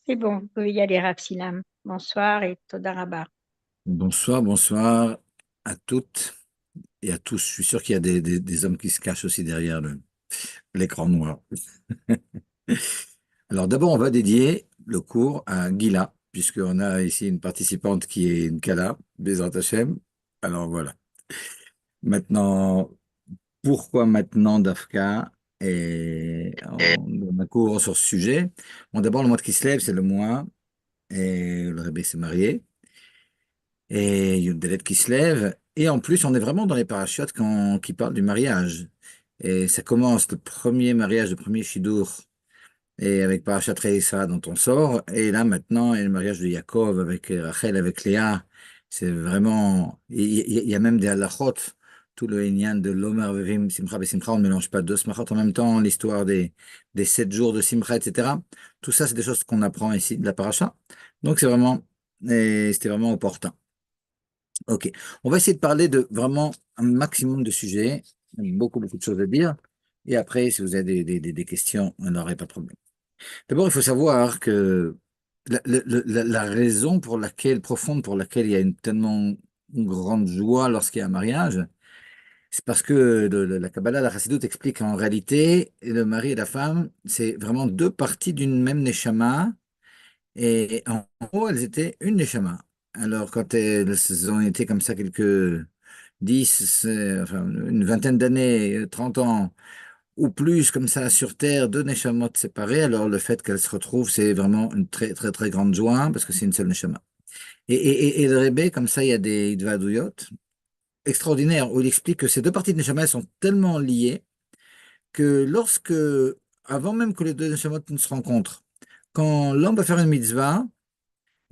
C'est bon, vous pouvez y aller, Ravsilam. Bonsoir et Toda Rabba. Bonsoir, bonsoir à toutes et à tous. Je suis sûr qu'il y a des hommes qui se cachent aussi derrière l'écran noir. Alors d'abord, on va dédier le cours à Gila, puisqu'on a ici une participante qui est une Kala, Bezrat Hashem. Alors voilà. Maintenant, pourquoi maintenant Dafka? Et on a cours sur ce sujet. Bon, d'abord, le mois de Kislev, c'est le mois, et le Rebbe s'est marié. Et il y a des lettres qui se lèvent. Et en plus, on est vraiment dans les parachutes qui parlent du mariage. Et ça commence le premier mariage, le premier Shidur, et avec Parashat Reïssa dont on sort. Et là, maintenant, il y a le mariage de Yaakov avec Rachel, avec Léa. C'est vraiment. Il y a même des halachot, tout le Inyan de l'Omer Vevim, Simcha Simcha. On ne mélange pas deux smachot en même temps, l'histoire des 7 jours de Simcha, etc. Tout ça, c'est des choses qu'on apprend ici de la paracha. Donc, c'est vraiment. Et c'était vraiment opportun. Ok, on va essayer de parler de vraiment un maximum de sujets, beaucoup, beaucoup de choses à dire. Et après, si vous avez des questions, on n'aurait pas de problème. D'abord, il faut savoir que la raison pour laquelle, profonde pour laquelle il y a tellement une grande joie lorsqu'il y a un mariage, c'est parce que la Kabbalah, la Chassidut explique qu'en réalité, le mari et la femme, c'est vraiment deux parties d'une même neshama et en gros, elles étaient une neshama. Alors, quand elles ont été comme ça quelques 10, enfin, une vingtaine d'années, 30 ans, ou plus comme ça sur Terre, deux neshamot séparées, alors le fait qu'elles se retrouvent, c'est vraiment une très, très, très grande joie, parce que c'est une seule neshama. Et le Rebbe, comme ça, il y a des Idvadouyot extraordinaires, où il explique que ces deux parties de neshama, elles sont tellement liées, que avant même que les deux neshamot ne se rencontrent, quand l'homme va faire une mitzvah,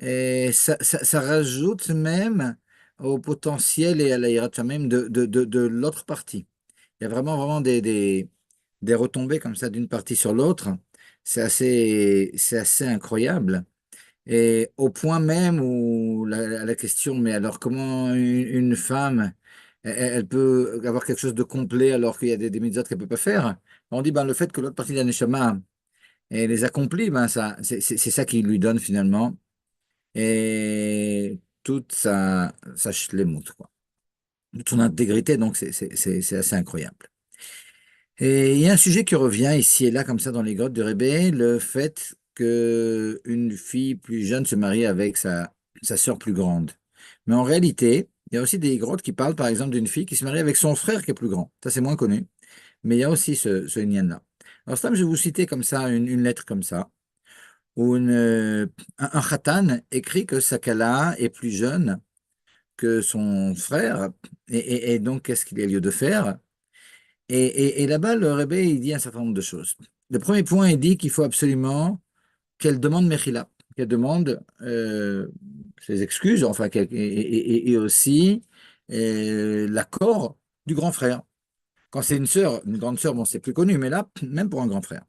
et ça rajoute même au potentiel et à la hiérarchie même de l'autre partie. Il y a vraiment, vraiment des retombées comme ça d'une partie sur l'autre. C'est assez incroyable. Et au point même où la question, mais alors comment une femme, elle peut avoir quelque chose de complet alors qu'il y a des mitzvot qu'elle ne peut pas faire? On dit, ben, le fait que l'autre partie de la neshama, elle les accomplit, ben, c'est ça qui lui donne finalement et toute sa shlemut, quoi. Toute son intégrité, donc c'est assez incroyable. Et il y a un sujet qui revient ici et là, comme ça, dans les grottes de Rébé, le fait que une fille plus jeune se marie avec sa sœur plus grande. Mais en réalité, il y a aussi des grottes qui parlent, par exemple, d'une fille qui se marie avec son frère qui est plus grand. Ça, c'est moins connu. Mais il y a aussi ce lien-là. Alors, Stam, je vais vous citer comme ça, une lettre comme ça, où un khatan écrit que Sakala est plus jeune que son frère, et donc, qu'est-ce qu'il y a lieu de faire? Et là-bas, le Rebbe, il dit un certain nombre de choses. Le premier point, il dit qu'il faut absolument qu'elle demande Mechila, qu'elle demande ses excuses, enfin, et aussi l'accord du grand frère. Quand c'est une sœur, une grande sœur, bon, c'est plus connu, mais là, même pour un grand frère.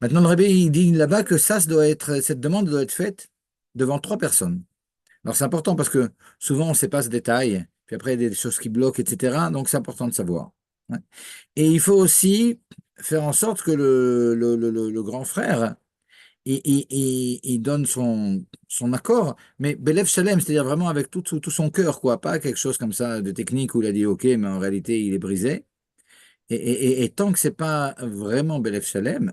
Maintenant, le Rebbe, il dit là-bas que cette demande doit être faite devant 3 personnes. Alors, c'est important parce que souvent, on ne sait pas ce détail, puis après, il y a des choses qui bloquent, etc. Donc, c'est important de savoir. Ouais. Et il faut aussi faire en sorte que le grand frère, il donne son accord, mais Belev Shalem, c'est-à-dire vraiment avec tout son cœur, quoi, pas quelque chose comme ça de technique où il a dit OK, mais en réalité, il est brisé. Et tant que c'est pas vraiment Belev Shalem,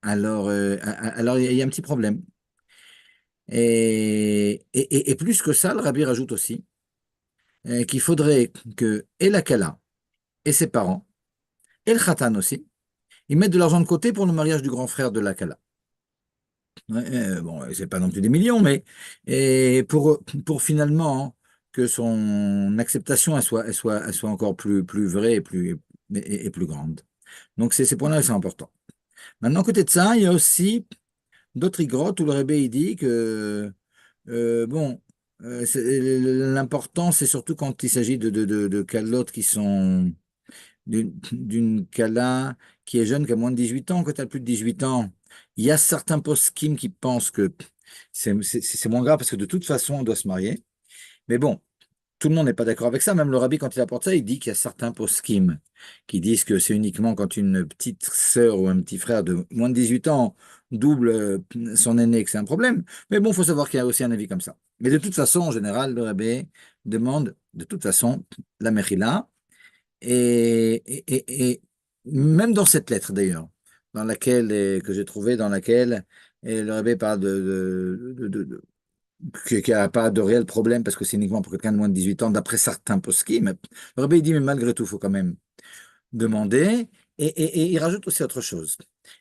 alors il y a un petit problème. Et plus que ça, le Rabbi rajoute aussi qu'il faudrait que et la Kala et ses parents, et le Khatan aussi, ils mettent de l'argent de côté pour le mariage du grand frère de la Kala. Ouais, bon, c'est pas non plus des millions, mais et pour finalement que son acceptation elle soit encore plus vraie et plus grande. Donc ces points-là, c'est important. Maintenant, à côté de ça, il y a aussi d'autres grottes où le Rebbe il dit que bon, l'important, c'est surtout quand il s'agit de calottes qui sont d'une Kala qui est jeune, qui a moins de 18 ans. Quand tu as plus de 18 ans, il y a certains poskim qui pensent que c'est moins grave parce que de toute façon, on doit se marier. Mais bon, tout le monde n'est pas d'accord avec ça. Même le rabbi, quand il apporte ça, il dit qu'il y a certains poskim qui disent que c'est uniquement quand une petite sœur ou un petit frère de moins de 18 ans double son aîné que c'est un problème. Mais bon, il faut savoir qu'il y a aussi un avis comme ça. Mais de toute façon, en général, le rabbi demande de toute façon la mechila. Et même dans cette lettre d'ailleurs, dans laquelle, que j'ai trouvée, dans laquelle le rabbi parle qu'il n'y a pas de réel problème parce que c'est uniquement pour quelqu'un de moins de 18 ans, d'après certains poskim. Mais le rabbi dit, mais malgré tout, il faut quand même demander. Et il rajoute aussi autre chose.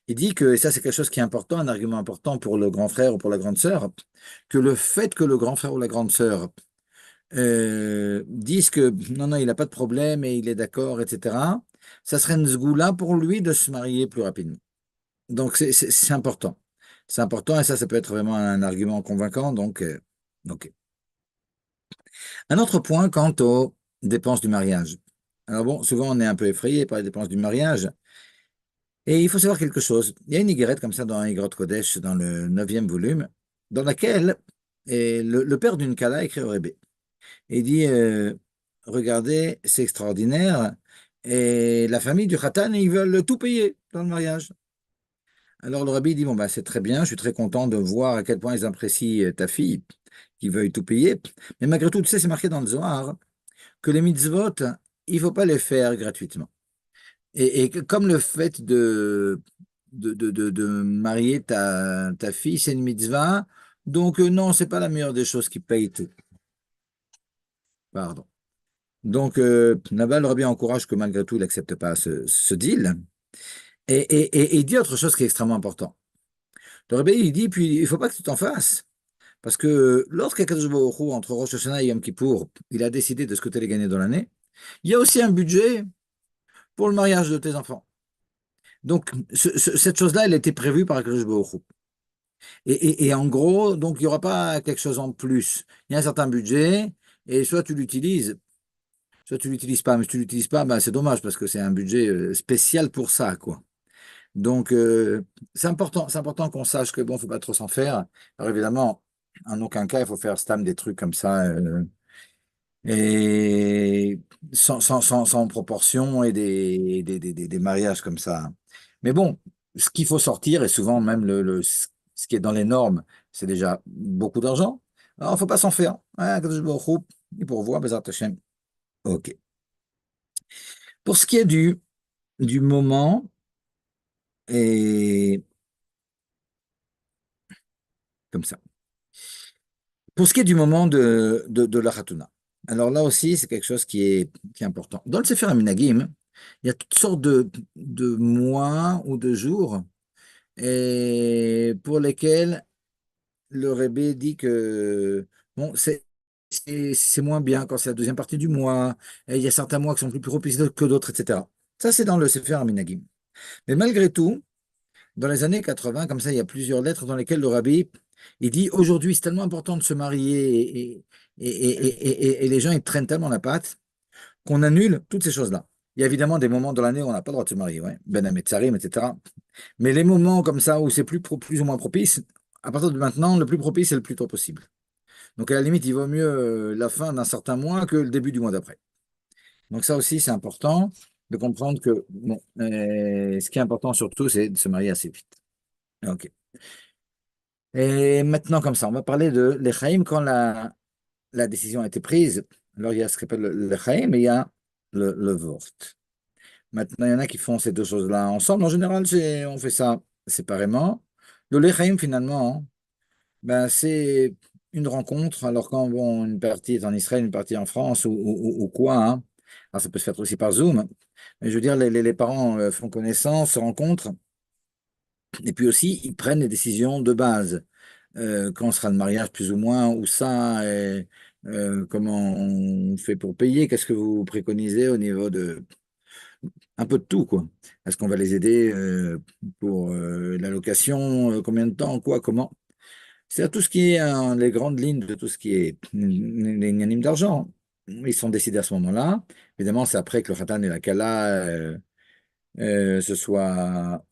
Il dit que, et ça c'est quelque chose qui est important, un argument important pour le grand frère ou pour la grande sœur, que le fait que le grand frère ou la grande sœur disent que non, non, il n'a pas de problème et il est d'accord, etc., ça serait une zgoula pour lui de se marier plus rapidement. Donc c'est important. C'est important et ça peut être vraiment un argument convaincant. Donc, ok. Un autre point quant aux dépenses du mariage. Alors bon, souvent on est un peu effrayé par les dépenses du mariage. Et il faut savoir quelque chose. Il y a une igrette comme ça dans Igrot Kodesh, dans le neuvième volume, dans laquelle le père d'une Kala écrit au Rébé. Il dit, regardez, c'est extraordinaire. Et la famille du Khatan, ils veulent tout payer dans le mariage. Alors le rabbi dit, bon, bah, c'est très bien, je suis très content de voir à quel point ils apprécient ta fille, qui veuille tout payer. Mais malgré tout, tu sais, c'est marqué dans le Zohar que les mitzvot, il ne faut pas les faire gratuitement. Comme le fait de marier ta fille, c'est une mitzvah, donc non, c'est pas la meilleure des choses qui paye tout. Pardon. Donc, là-bas, le rabbi encourage que malgré tout, il n'accepte pas ce deal. Et il dit autre chose qui est extrêmement important. Le rabbi, il dit, puis il ne faut pas que tu t'en fasses. Parce que lorsqu'Akadosh Baruch Hu, entre Rosh Hashanah et Yom Kippour, il a décidé de ce que tu allais gagner dans l'année, il y a aussi un budget pour le mariage de tes enfants. Donc, cette chose-là, elle était prévue par Akadosh Baruch Hu. Et en gros, donc, il n'y aura pas quelque chose en plus. Il y a un certain budget, et soit tu l'utilises pas, mais si tu l'utilises pas, ben, c'est dommage parce que c'est un budget spécial pour ça, quoi. Donc, c'est important qu'on sache que bon, faut pas trop s'en faire. Alors évidemment, en aucun cas, il faut faire stam des trucs comme ça et sans proportion et des mariages comme ça. Mais bon, ce qu'il faut sortir, et souvent même ce qui est dans les normes, c'est déjà beaucoup d'argent. Alors, il faut pas s'en faire. Ah, Kadosh Baruch Hu, il pourvoit, Bezrat Hashem. OK. Pour ce qui est du moment, et comme ça. Pour ce qui est du moment de la Khatouna, alors là aussi, c'est quelque chose qui est important. Dans le Sefer Aminagim, il y a toutes sortes de mois ou de jours et pour lesquels le Rebbe dit que bon, c'est moins bien quand c'est la deuxième partie du mois, et il y a certains mois qui sont plus propices que d'autres, etc. Ça, c'est dans le Sefer Aminagim. Mais malgré tout, dans les années 80, comme ça, il y a plusieurs lettres dans lesquelles le rabbi, il dit, aujourd'hui, c'est tellement important de se marier et les gens, ils traînent tellement la patte qu'on annule toutes ces choses-là. Il y a évidemment des moments dans l'année où on n'a pas le droit de se marier, ouais. Ben Hametzarim, etc. Mais les moments comme ça où c'est plus ou moins propice, à partir de maintenant, le plus propice, c'est le plus tôt possible. Donc, à la limite, il vaut mieux la fin d'un certain mois que le début du mois d'après. Donc, ça aussi, c'est important de comprendre que bon, ce qui est important surtout, c'est de se marier assez vite. Ok. Et maintenant, comme ça, on va parler de l'Echaïm quand la décision a été prise. Alors, il y a ce qu'on appelle l'Echaïm et il y a le Vort. Maintenant, il y en a qui font ces deux choses-là ensemble. En général, on fait ça séparément. Le l'Echaïm, finalement, ben, c'est une rencontre. Alors, quand bon, une partie est en Israël, une partie en France ou quoi, hein. Alors, ça peut se faire aussi par Zoom. Mais je veux dire, les parents font connaissance, se rencontrent. Et puis aussi, ils prennent les décisions de base. Quand sera le mariage, plus ou moins, où ça, et, comment on fait pour payer, qu'est-ce que vous préconisez au niveau de un peu de tout, quoi. Est-ce qu'on va les aider pour la location, combien de temps, quoi, comment? C'est tout ce qui est les grandes lignes de tout ce qui est les inanimes d'argent. Ils sont décidés à ce moment-là. Évidemment, c'est après que le Khatan et la Kala se soient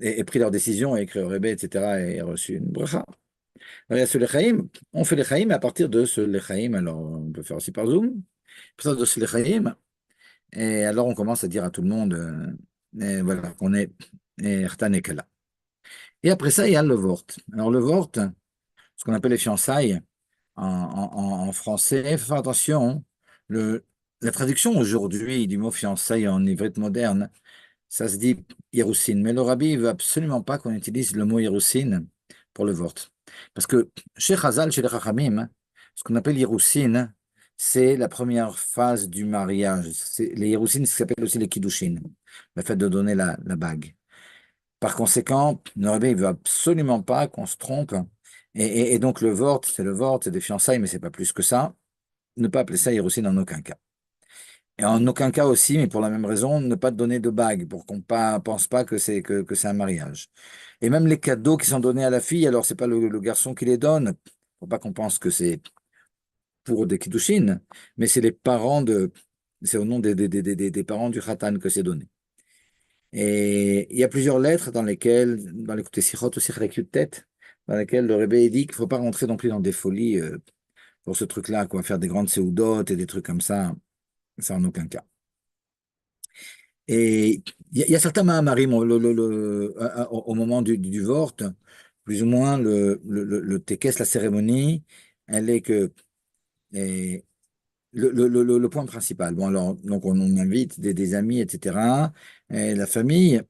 aient pris leur décision et écrit au Rebbe, etc., et reçu une bracha. Alors, il y a ce lechaim, on fait lechaim, et à partir de ce lechaim, alors on peut faire aussi par Zoom, à partir de ce lechaim, et alors on commence à dire à tout le monde, et voilà, qu'on est Khatan et Kala. Et après ça, il y a le vort. Alors le vort, ce qu'on appelle les fiançailles en français, il faut faire attention, le, la traduction aujourd'hui du mot fiançailles en ivrite moderne, ça se dit Hiroussine, mais le rabbi ne veut absolument pas qu'on utilise le mot Hiroussine pour le vort. Parce que chez Chazal, chez les Chachamim, ce qu'on appelle Hiroussine, c'est la première phase du mariage. C'est les Hiroussines, ce qui s'appelle aussi les Kiddushin, le fait de donner la bague. Par conséquent, le rabbi ne veut absolument pas qu'on se trompe. Et donc le vort, c'est des fiançailles, mais c'est pas plus que ça. Ne pas appeler ça Hiroussine en aucun cas. Et en aucun cas aussi, mais pour la même raison, ne pas donner de bague pour qu'on pas pense pas que c'est un mariage. Et même les cadeaux qui sont donnés à la fille, alors c'est pas le garçon qui les donne, faut pas qu'on pense que c'est pour des kiddushin, mais c'est les parents c'est au nom des parents du khatan que c'est donné. Et il y a plusieurs lettres dans les Sichot aussi tête, dans lesquelles le Rebbe dit qu'il faut pas rentrer non plus dans des folies pour ce truc-là, quoi, faire des grandes séoudotes et des trucs comme ça en aucun cas. Et il y a certains Mahamarim au moment du Vort, plus ou moins le Tekes, la cérémonie, elle est que et le point principal. Bon, alors, donc on invite des amis, etc., et la famille,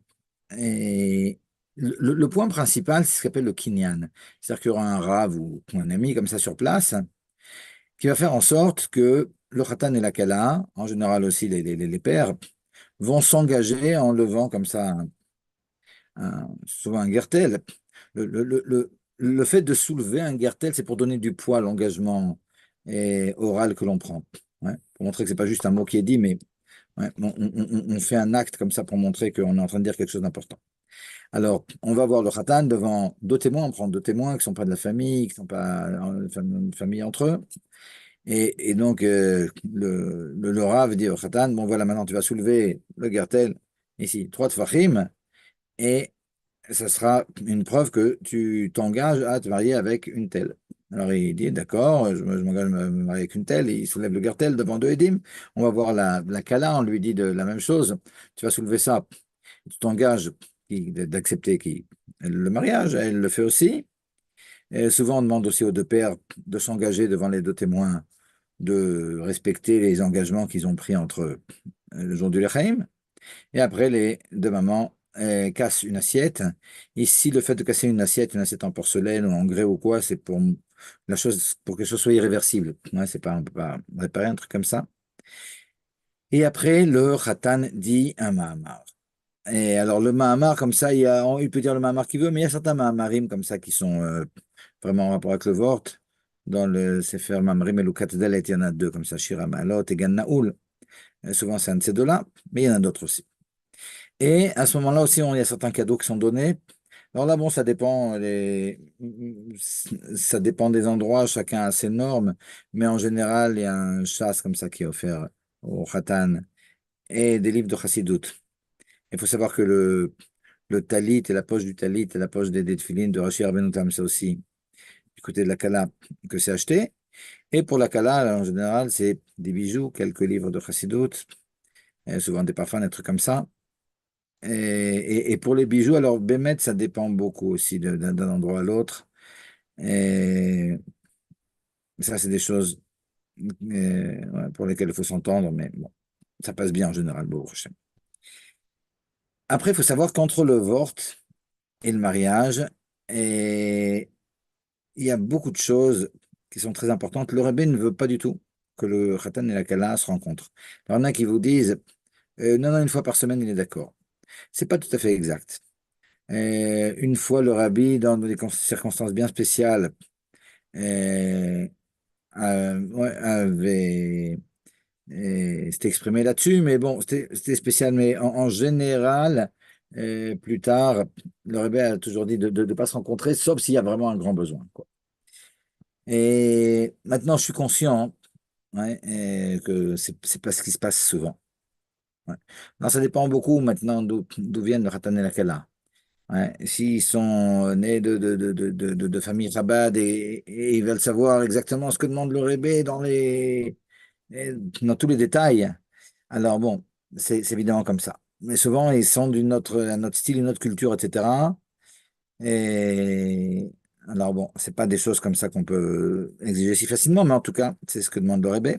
et le point principal, c'est ce qu'on appelle le kinyan. C'est-à-dire qu'il y aura un rave ou un ami comme ça sur place qui va faire en sorte que le khatan et la kala, en général aussi les pères, vont s'engager en levant comme ça souvent un gertel. Le fait de soulever un gertel, c'est pour donner du poids à l'engagement oral que l'on prend. Ouais, pour montrer que c'est pas juste un mot qui est dit, mais ouais, on fait un acte comme ça pour montrer qu'on est en train de dire quelque chose d'important. Alors, on va voir le khatan devant deux témoins, on prend deux témoins qui ne sont pas de la famille, qui ne sont pas une famille entre eux. Et donc, le Rav dit au khatan, bon voilà, maintenant tu vas soulever le gertel, ici, trois tfachim, et ça sera une preuve que tu t'engages à te marier avec une telle. Alors il dit, d'accord, je m'engage à me marier avec une telle, et il soulève le gertel devant deux édim. On va voir la kala, on lui dit de la même chose, tu vas soulever ça, tu t'engages d'accepter le mariage, elle le fait aussi. Et souvent, on demande aussi aux deux pères de s'engager devant les deux témoins, de respecter les engagements qu'ils ont pris entre eux le jour du Lechaim. Et après, les deux mamans cassent une assiette. Ici, le fait de casser une assiette en porcelaine ou en grès ou quoi, c'est pour la chose, pour que ce soit irréversible. Ouais, c'est pas, on peut pas réparer un truc comme ça. Et après, le khatan dit un mahamar. Et alors, le mahamar, comme ça, il peut dire le mahamar qu'il veut, mais il y a certains mahamarim comme ça qui sont vraiment en rapport avec le vort. Dans le Sefer Mamrim et Lukat Dalet, il y en a deux comme ça, Shira Maalot et Gan Naoul. Souvent, c'est un de ces deux-là, mais il y en a d'autres aussi. Et à ce moment-là aussi, il y a certains cadeaux qui sont donnés. Alors là, bon, ça dépend des endroits, chacun a ses normes, mais en général, il y a un chasse comme ça qui est offert au Khatan et des livres de Chassidut. Il faut savoir que le talit et la poche du talit et la poche des tefilines de Rashi Rabbeinu Tam, c'est aussi du côté de la Kala que c'est acheté. Et pour la Kala, en général, c'est des bijoux, quelques livres de Chassidut, et souvent des parfums, des trucs comme ça. Et pour les bijoux, alors Bémet, ça dépend beaucoup aussi d'un endroit à l'autre. Et ça, c'est des choses ouais, pour lesquelles il faut s'entendre, mais bon, ça passe bien en général, beau prochain. Après, il faut savoir qu'entre le vort et le mariage, et il y a beaucoup de choses qui sont très importantes. Le rabbin ne veut pas du tout que le khatan et la kala se rencontrent. Alors, il y en a qui vous disent, non, non, une fois par semaine, il est d'accord. C'est pas tout à fait exact. Une fois, le rabbi, dans des circonstances bien spéciales, euh, ouais, s'était exprimé là-dessus, mais bon, c'était spécial. Mais en général, plus tard, le rabbi a toujours dit de ne pas se rencontrer, sauf s'il y a vraiment un grand besoin, quoi. Et maintenant, je suis conscient ouais, que c'est pas ce qui se passe souvent. Ouais. Non, ça dépend beaucoup maintenant d'où viennent le Khatan et la Kala. Ouais, s'ils sont nés de familles rabbades et ils veulent savoir exactement ce que demande le Rébé dans tous les détails, alors bon, c'est évidemment comme ça. Mais souvent, ils sont un autre style, une autre culture, etc. Et alors bon, c'est pas des choses comme ça qu'on peut exiger si facilement, mais en tout cas, c'est ce que demande le Rébé.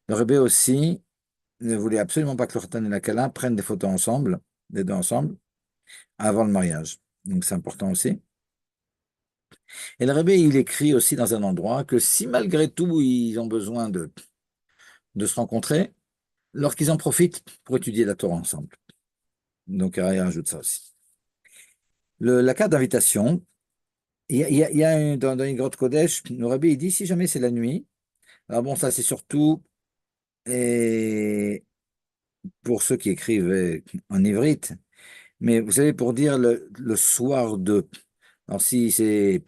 Le Rébé aussi ne voulait absolument pas que le Khatan et la Kala prennent des photos ensemble, les deux ensemble, avant le mariage. Donc c'est important aussi. Et le Rebbe, il écrit aussi dans un endroit que si malgré tout ils ont besoin de se rencontrer, lorsqu'ils en profitent pour étudier la Torah ensemble. Donc il rajoute ça aussi. La carte d'invitation, il y a dans une grotte Kodesh, le Rebbe, il dit si jamais c'est la nuit, alors bon, ça c'est surtout et pour ceux qui écrivent en ivrite, mais vous savez, pour dire le soir de. Alors si c'est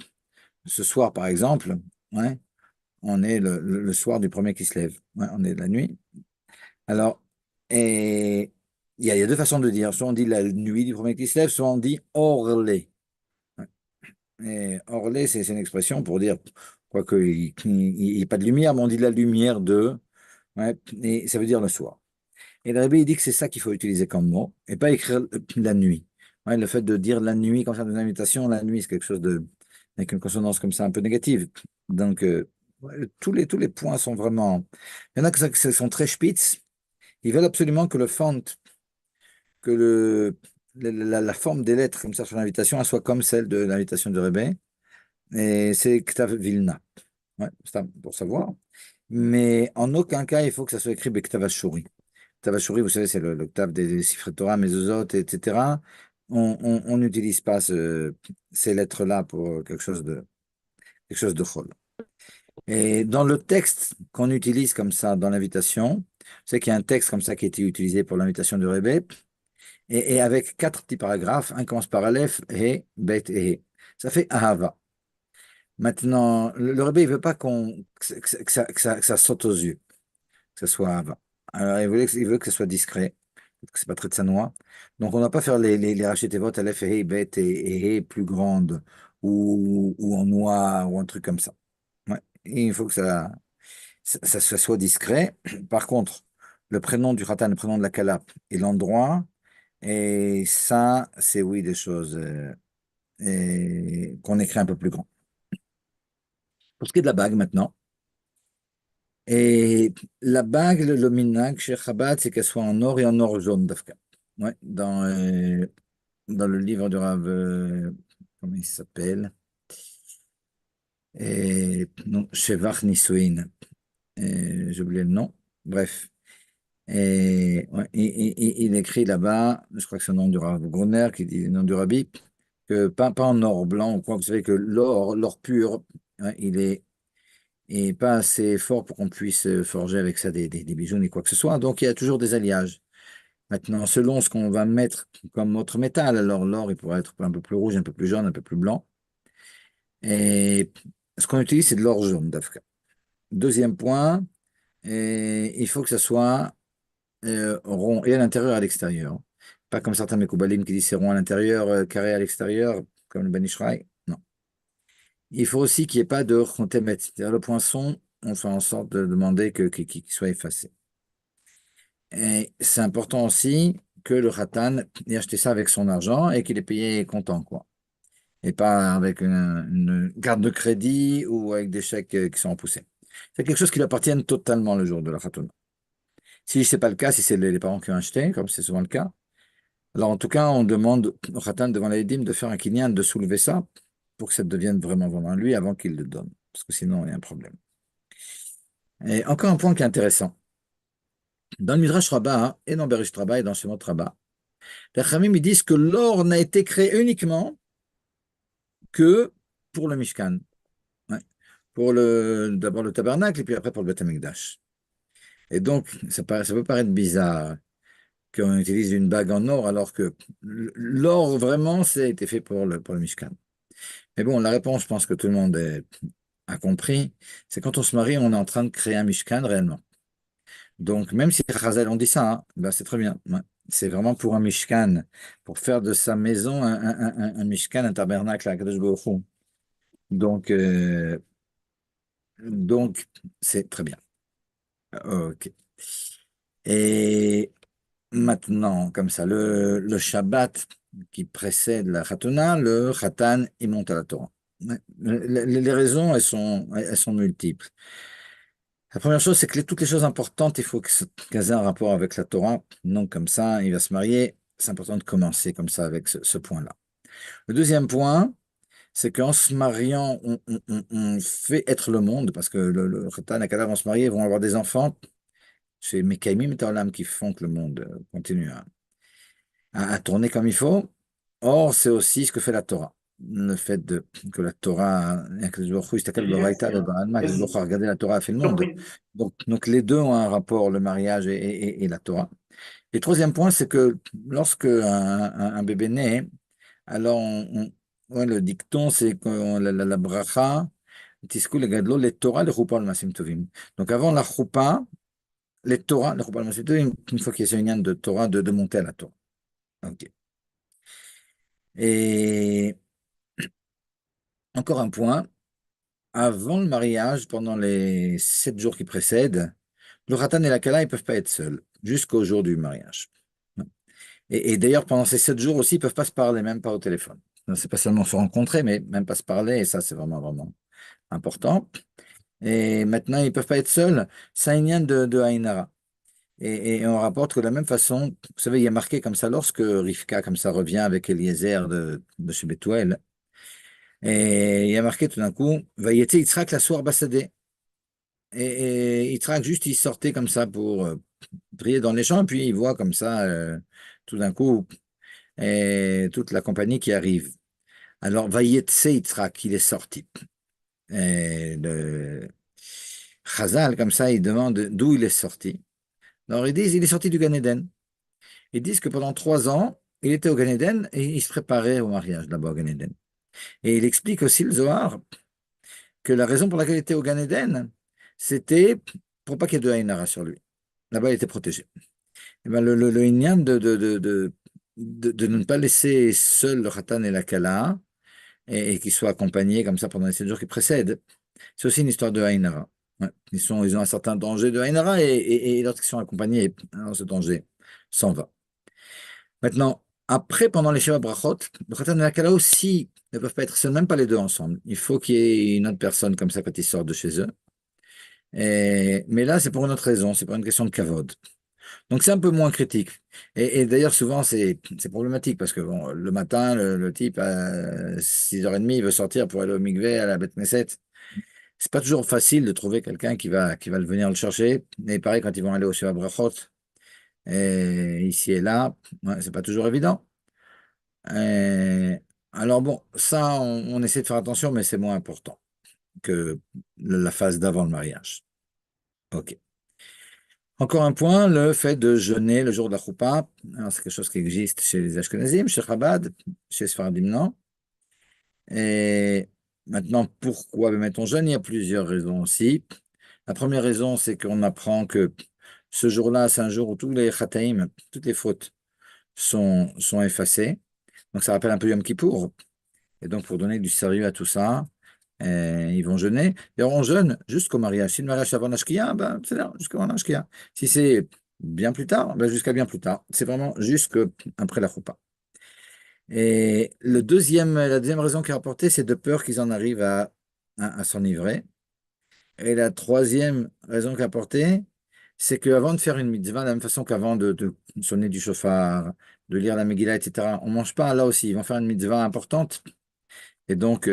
ce soir par exemple, ouais, on est le soir du premier qui se lève, ouais, on est la nuit. Alors, et il y a deux façons de dire. Soit on dit la nuit du premier qui se lève, soit on dit orlé. Et orlé, c'est une expression pour dire, quoique il n'y ait pas de lumière, mais on dit la lumière de, ouais, et ça veut dire le soir. Et le Rebbe, il dit que c'est ça qu'il faut utiliser comme mot, et pas écrire la nuit. Ouais, le fait de dire la nuit, comme ça, dans une invitation, la nuit, c'est quelque chose avec une consonance comme ça un peu négative. Donc, ouais, tous les points sont vraiment. Il y en a qui sont très spitz. Ils veulent absolument que le font, que la forme des lettres comme ça sur l'invitation, elle soit comme celle de l'invitation de Rebbe. Et c'est Ktav Vilna. Ouais, c'est pour savoir. Mais en aucun cas, il faut que ça soit écrit Bektav Ashuri. Ktav Ashuri, vous savez, c'est l'octave des Sifrei Torah, Mezuzot, etc. On n'utilise pas ces lettres-là pour quelque chose de chol. Et dans le texte qu'on utilise comme ça dans l'invitation, c'est qu'il y a un texte comme ça qui a été utilisé pour l'invitation de Rebbe, et avec quatre petits paragraphes, un commence par Aleph, He, Bet et He. Ça fait Ahava. Maintenant, le Rebbe, il veut pas que ça saute aux yeux, que ça soit Ahava. Alors, il veut que ça soit discret, que c'est pas très de sa noix. Donc, on ne va pas faire les racheter votes Aleph et He, Bet et He plus grandes, ou en noir, ou un truc comme ça. Ouais. Et il faut que ça soit discret. Par contre, le prénom du Khatan, le prénom de la Kala et l'endroit, et ça, c'est oui des choses qu'on écrit un peu plus grand. Pour ce qui est de la bague maintenant, et la bague, le minhag chez Chabad, c'est qu'elle soit en or et en or jaune, d'Afka. Ouais, dans le livre du Rav, comment il s'appelle? Non, Shevach Nisuin. J'ai oublié le nom. Bref. Et ouais, il écrit là-bas, je crois que c'est le nom du Rav Gruner qui dit le nom du Rabbi, que pas en or blanc ou quoi, vous savez que l'or pur, hein, il est pas assez fort pour qu'on puisse forger avec ça des bijoux ni quoi que ce soit. Donc il y a toujours des alliages. Maintenant, selon ce qu'on va mettre comme autre métal, alors l'or, il pourrait être un peu plus rouge, un peu plus jaune, un peu plus blanc. Et ce qu'on utilise, c'est de l'or jaune d'Afrique. Deuxième point, il faut que ça soit rond et à l'intérieur et à l'extérieur. Pas comme certains Mekoubalim qui disent c'est rond à l'intérieur, carré à l'extérieur, comme le Banishraï. Non. Il faut aussi qu'il n'y ait pas de chontemet. C'est-à-dire le poinçon, on fait en sorte de demander qu'il soit effacé. Et c'est important aussi que le khatan ait acheté ça avec son argent et qu'il ait payé comptant, quoi. Et pas avec une carte de crédit ou avec des chèques qui sont repoussés. C'est quelque chose qui lui appartienne totalement le jour de la khatouna. Si ce n'est pas le cas, si c'est les parents qui ont acheté, comme c'est souvent le cas, alors en tout cas, on demande au khatan devant la Edim de faire un kinyan, de soulever ça pour que ça devienne vraiment, vraiment lui avant qu'il le donne. Parce que sinon, il y a un problème. Et encore un point qui est intéressant. Dans le Midrash Rabbah et dans Berish Rabbah et dans Shemot Rabbah, les Khamim ils disent que l'or n'a été créé uniquement que pour le Mishkan. Ouais. Pour d'abord le tabernacle et puis après pour le Beth Amikdash. Et donc, ça peut paraître bizarre qu'on utilise une bague en or alors que l'or vraiment, ça a été fait pour le Mishkan. Mais bon, la réponse, je pense que tout le monde a compris, c'est quand on se marie, on est en train de créer un Mishkan réellement. Donc, même si Chazal on dit ça, hein, ben c'est très bien. Ouais. c'est vraiment pour un Mishkan, pour faire de sa maison un Mishkan, un tabernacle à Kadosh Baruch Hu. Donc, donc c'est très bien. Ok. Et maintenant, comme ça, le Shabbat qui précède la Khatuna, le Khatan, il monte à la Torah. Ouais. Les raisons, elles sont multiples. La première chose, c'est que toutes les choses importantes, il faut qu'elles aient un rapport avec la Torah. Donc, comme ça, il va se marier. C'est important de commencer comme ça avec ce point-là. Le deuxième point, c'est qu'en se mariant, on fait être le monde, parce que le Khatan et la Kala vont se marier, vont avoir des enfants. C'est Mekaimim et Olam qui font que le monde continue à tourner comme il faut. Or, c'est aussi ce que fait la Torah. Le fait que la Torah, que le Baruch Hu yistakal b'oraita v'ba'alma, que le Baruch Hu a regardé la Torah, a fait le monde. Donc les deux ont un rapport, le mariage et la Torah. Et troisième point, c'est que lorsque un bébé naît, alors ouais, le dicton, c'est que la bracha, tiskul legadlo, les Torah, les choupa, le masim tovim. Donc avant la choupa, les Torah, le choupa, le masim tovim, une fois qu'il y a une de Torah, de monter à la Torah. Ok. Et encore un point, avant le mariage, pendant les 7 jours qui précèdent, le Khatan et la Kala, ils ne peuvent pas être seuls, jusqu'au jour du mariage. Et d'ailleurs, pendant ces 7 jours aussi, ils ne peuvent pas se parler, même pas au téléphone. C'est pas seulement se rencontrer, mais même pas se parler, et ça, c'est vraiment, vraiment important. Et maintenant, ils ne peuvent pas être seuls. C'est un lien de Haïnara. Et on rapporte que de la même façon, vous savez, il y a marqué comme ça, lorsque Rivka, comme ça, revient avec Eliezer de chez Bethuel, et il y a marqué tout d'un coup, Vayeti Yitzhak la soir Bassadeh. Et Yitzhak, juste, il sortait comme ça pour prier dans les champs, puis il voit comme ça, tout d'un coup, toute la compagnie qui arrive. Alors, Vayetse Yitzhak, il est sorti. Et le Chazal, comme ça, il demande d'où il est sorti. Alors, ils disent, il est sorti du Gan Eden. Ils disent que pendant 3 ans, il était au Gan Eden et il se préparait au mariage là-bas au Gan Eden. Et il explique aussi le Zohar que la raison pour laquelle il était au Gan Eden, c'était pour pas qu'il y ait de Haïnara sur lui. Là-bas, il était protégé. Et ben, le Inyan de ne pas laisser seul le Khatan et la Kala et qu'ils soient accompagnés comme ça pendant les 7 jours qui précèdent, c'est aussi une histoire de Haïnara. Ouais. Ils ont un certain danger de Haïnara et lorsqu'ils sont accompagnés, alors ce danger s'en va. Maintenant, après, pendant les Sheva Brachot, le Khatan et la Kala aussi ne peuvent pas être seuls, même pas les deux ensemble. Il faut qu'il y ait une autre personne comme ça quand ils sortent de chez eux. Mais là, c'est pour une autre raison, c'est pour une question de kavod. Donc c'est un peu moins critique. Et d'ailleurs, souvent, c'est problématique parce que bon, le matin, le type à 6h30, il veut sortir pour aller au mikvé, à la Beth Knesset. C'est pas toujours facile de trouver quelqu'un qui va venir le chercher. Et pareil, quand ils vont aller au Sheva Brachot, et ici et là, ouais, c'est pas toujours évident. Et alors bon, ça, on essaie de faire attention, mais c'est moins important que la phase d'avant le mariage. OK. Encore un point, le fait de jeûner le jour de la choupa. Alors, c'est quelque chose qui existe chez les Ashkenazim, chez Chabad, chez Sfaradim, non. Et maintenant, pourquoi mettre on jeûne? Il y a plusieurs raisons aussi. La première raison, c'est qu'on apprend que ce jour-là, c'est un jour où tous les chataïm, toutes les fautes sont effacées. Donc, ça rappelle un peu Yom Kippour. Et donc, pour donner du sérieux à tout ça, ils vont jeûner. Et on jeûne jusqu'au mariage. Si le mariage est avant l'Ashkia, ben, c'est là, jusqu'avant l'Ashkia. Si c'est bien plus tard, ben, jusqu'à bien plus tard. C'est vraiment jusque après la choupa. Et la deuxième raison qui est rapportée, c'est de peur qu'ils en arrivent à s'enivrer. Et la troisième raison qui est apportée, c'est qu'avant de faire une mitzvah, de la même façon qu'avant de sonner du chauffard, de lire la Megillah, etc., on ne mange pas là aussi. Ils vont faire une mitzvah importante. Et donc,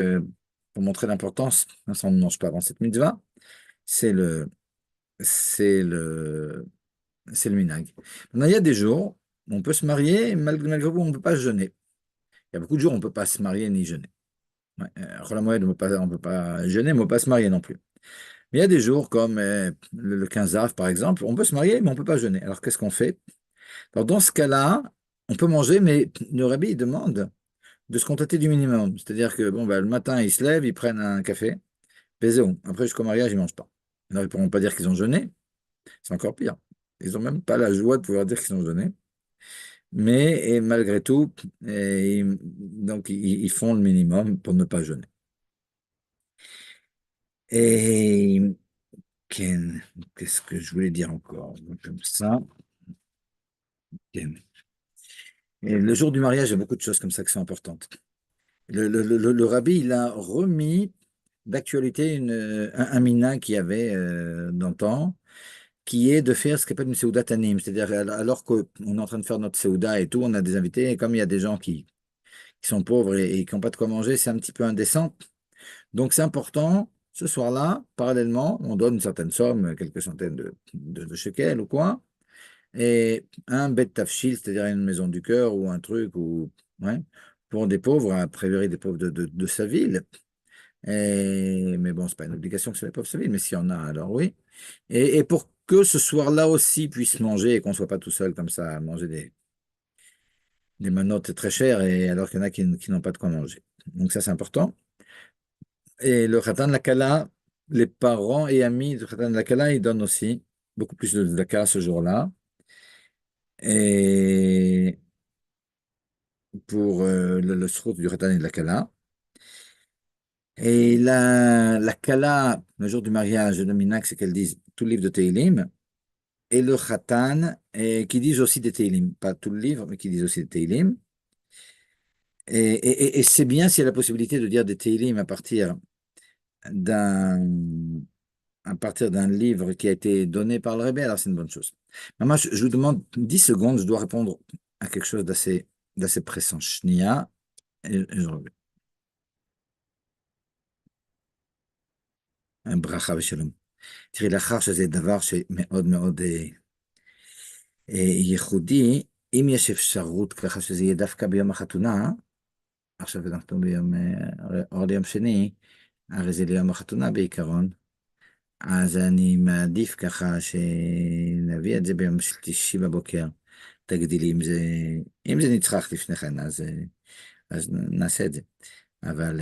pour montrer l'importance, hein, ça, on ne mange pas avant cette mitzvah, c'est le, c'est le, c'est le minhag. Maintenant, il y a des jours où on peut se marier, malgré tout, on ne peut pas jeûner. Il y a beaucoup de jours où on ne peut pas se marier ni jeûner. Ouais, Chol Hamoed, on ne peut pas jeûner, mais on ne peut pas se marier non plus. Mais il y a des jours comme le 15 Av, par exemple, on peut se marier, mais on ne peut pas jeûner. Alors, qu'est-ce qu'on fait? Alors, dans ce cas-là, on peut manger, mais le rabbi il demande de se contenter du minimum. C'est-à-dire que bon, bah, le matin, ils se lèvent, ils prennent un café, Pézéon. Après, jusqu'au mariage, ils ne mangent pas. Alors, ils ne pourront pas dire qu'ils ont jeûné. C'est encore pire. Ils n'ont même pas la joie de pouvoir dire qu'ils ont jeûné. Mais et malgré tout, donc ils font le minimum pour ne pas jeûner. Et qu'est-ce que je voulais dire encore? Comme ça. Et le jour du mariage, il y a beaucoup de choses comme ça qui sont importantes. Le rabbi, il a remis d'actualité un mina qu'il y avait d'antan, qui est de faire ce qu'on appelle une Seudat Tanim. C'est-à-dire, alors qu'on est en train de faire notre Seuda et tout, on a des invités, et comme il y a des gens qui sont pauvres et qui n'ont pas de quoi manger, c'est un petit peu indécent. Donc, c'est important, ce soir-là, parallèlement, on donne une certaine somme, quelques centaines de shekels ou quoi, et un bet tafshil, c'est-à-dire une maison du cœur ou un truc, ou, ouais, pour des pauvres, à priori des pauvres de sa ville. Mais bon, c'est pas une obligation que c'est les pauvres de sa ville, mais s'il y en a, alors oui. Et pour que ce soir-là aussi puisse manger et qu'on soit pas tout seul comme ça à manger des manottes très chères, et alors qu'il y en a qui n'ont pas de quoi manger. Donc ça, c'est important. Et le Khatan Lakala, les parents et amis du Khatan Lakala, ils donnent aussi beaucoup plus de Daka ce jour-là. Et pour le srout du Khatan et de la Kala. Et la Kala, le jour du mariage, le Minak, c'est qu'elle dise tout le livre de Teilim. Et le Khatan, et qui disent aussi des Teilim. Pas tout le livre, mais qui disent aussi des Teilim. Et c'est bien s'il y a la possibilité de dire des Teilim d'un, à partir d'un livre qui a été donné par le Rebbe, alors c'est une bonne chose. Maman, je vous demande 10 secondes, je dois répondre à quelque chose d'assez pressant. Shnia, et je reviens. ברכה ושלום. תראי, לאחר שזה דבר שמאוד מאוד ייחודי, אם יש אפשרות ככה שזה יהיה דווקא ביום החתונה, עכשיו אנחנו ביום, או ליום שני, הרי זה ליום החתונה בעיקרון, אז אני מעדיף ככה שנביא את זה ביום שלישי בבוקר. תגידי לי אם זה נצרך לפני כן, אז נעשה את זה. אבל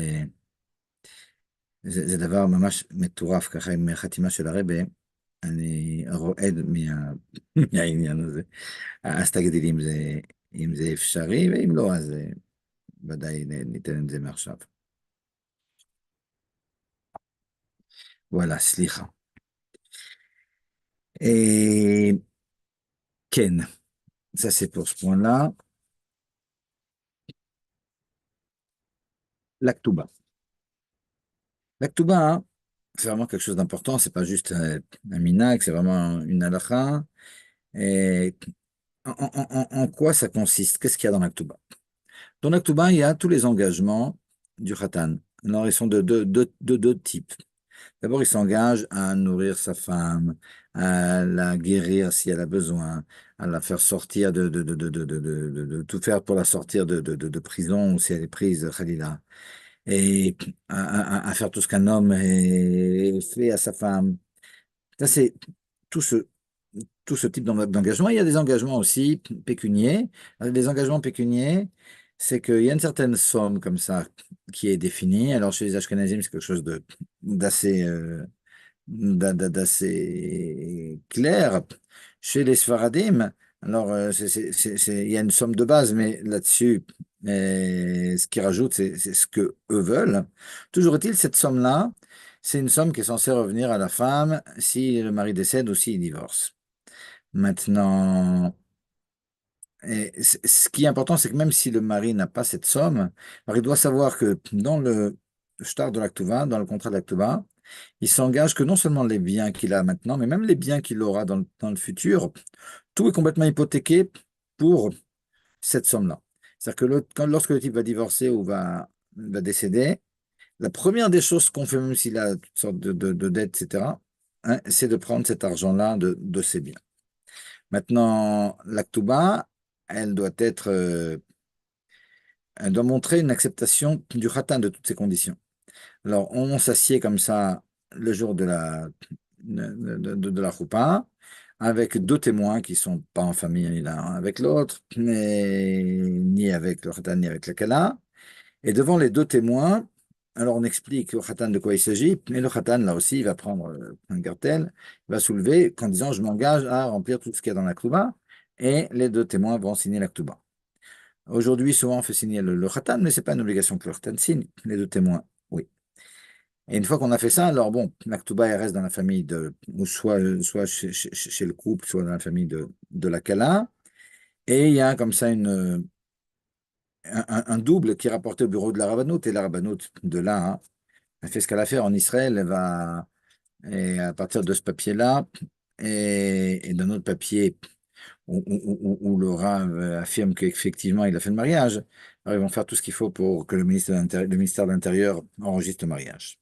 זה דבר ממש מטורף ככה עם חתימה של הרבה. אני רועד מהעניין הזה. אז תגידי לי אם זה אפשרי, ואם לא, אז ודאי ניתן את זה מעכשיו. וואלה, סליחה. Et Ken, ça c'est pour ce point-là. L'Aktuba. L'Aktuba, hein, c'est vraiment quelque chose d'important. C'est pas juste un minac, c'est vraiment une halakha. Et en quoi ça consiste? Qu'est-ce qu'il y a dans l'Aktuba? Dans l'Aktuba, il y a tous les engagements du Khatan. Alors, ils sont de deux types. D'abord, il s'engage à nourrir sa femme, à la guérir si elle a besoin, à la faire sortir de tout faire pour la sortir de prison ou si elle est prise, Khalila, et à faire tout ce qu'un homme fait à sa femme. Ça, c'est tout ce, tout ce type d'engagement. Il y a des engagements aussi pécuniaires. Les engagements pécuniaires, c'est qu'il y a une certaine somme comme ça qui est définie. Alors, chez les Ashkenazim, c'est quelque chose d'assez d'assez clair. Chez les Sfaradim, alors il y a une somme de base, mais là-dessus, ce qu'ils rajoutent, c'est ce que eux veulent. Toujours est-il, cette somme-là, c'est une somme qui est censée revenir à la femme si le mari décède ou s'il divorce. Maintenant, ce qui est important, c'est que même si le mari n'a pas cette somme, alors il doit savoir que dans le shtar de l'Aktuva, dans le contrat de l'Aktuva, il s'engage que non seulement les biens qu'il a maintenant, mais même les biens qu'il aura dans le futur, tout est complètement hypothéqué pour cette somme-là. C'est-à-dire que lorsque le type va divorcer ou va décéder, la première des choses qu'on fait, même s'il a toutes sortes de dettes, etc., hein, c'est de prendre cet argent-là de ses biens. Maintenant, l'Aktuba, elle doit être, elle doit montrer une acceptation du khatan de toutes ces conditions. Alors, on s'assied comme ça le jour de la choupa, avec deux témoins qui sont pas en famille l'un avec l'autre, ni avec le khatan, ni avec la kala. Et devant les deux témoins, alors on explique au khatan de quoi il s'agit, mais le khatan, là aussi, il va prendre un cartel, il va soulever en disant, je m'engage à remplir tout ce qu'il y a dans la kouba. et les deux témoins vont signer l'actuba. Aujourd'hui, souvent, on fait signer le khatan, mais c'est pas une obligation que le khatan signe, les deux témoins, oui. Et une fois qu'on a fait ça, alors bon, l'actuba, elle reste dans la famille ou soit chez le couple, soit dans la famille de la Kala. Et il y a comme ça un double qui est rapporté au bureau de la Rabbanout. Et la Rabbanout, de là, hein, elle fait ce qu'elle a fait en Israël. Et à partir de ce papier-là, et d'un autre papier où le Rav affirme qu'effectivement il a fait le mariage, alors ils vont faire tout ce qu'il faut pour que le ministère de l'Intérieur enregistre le mariage.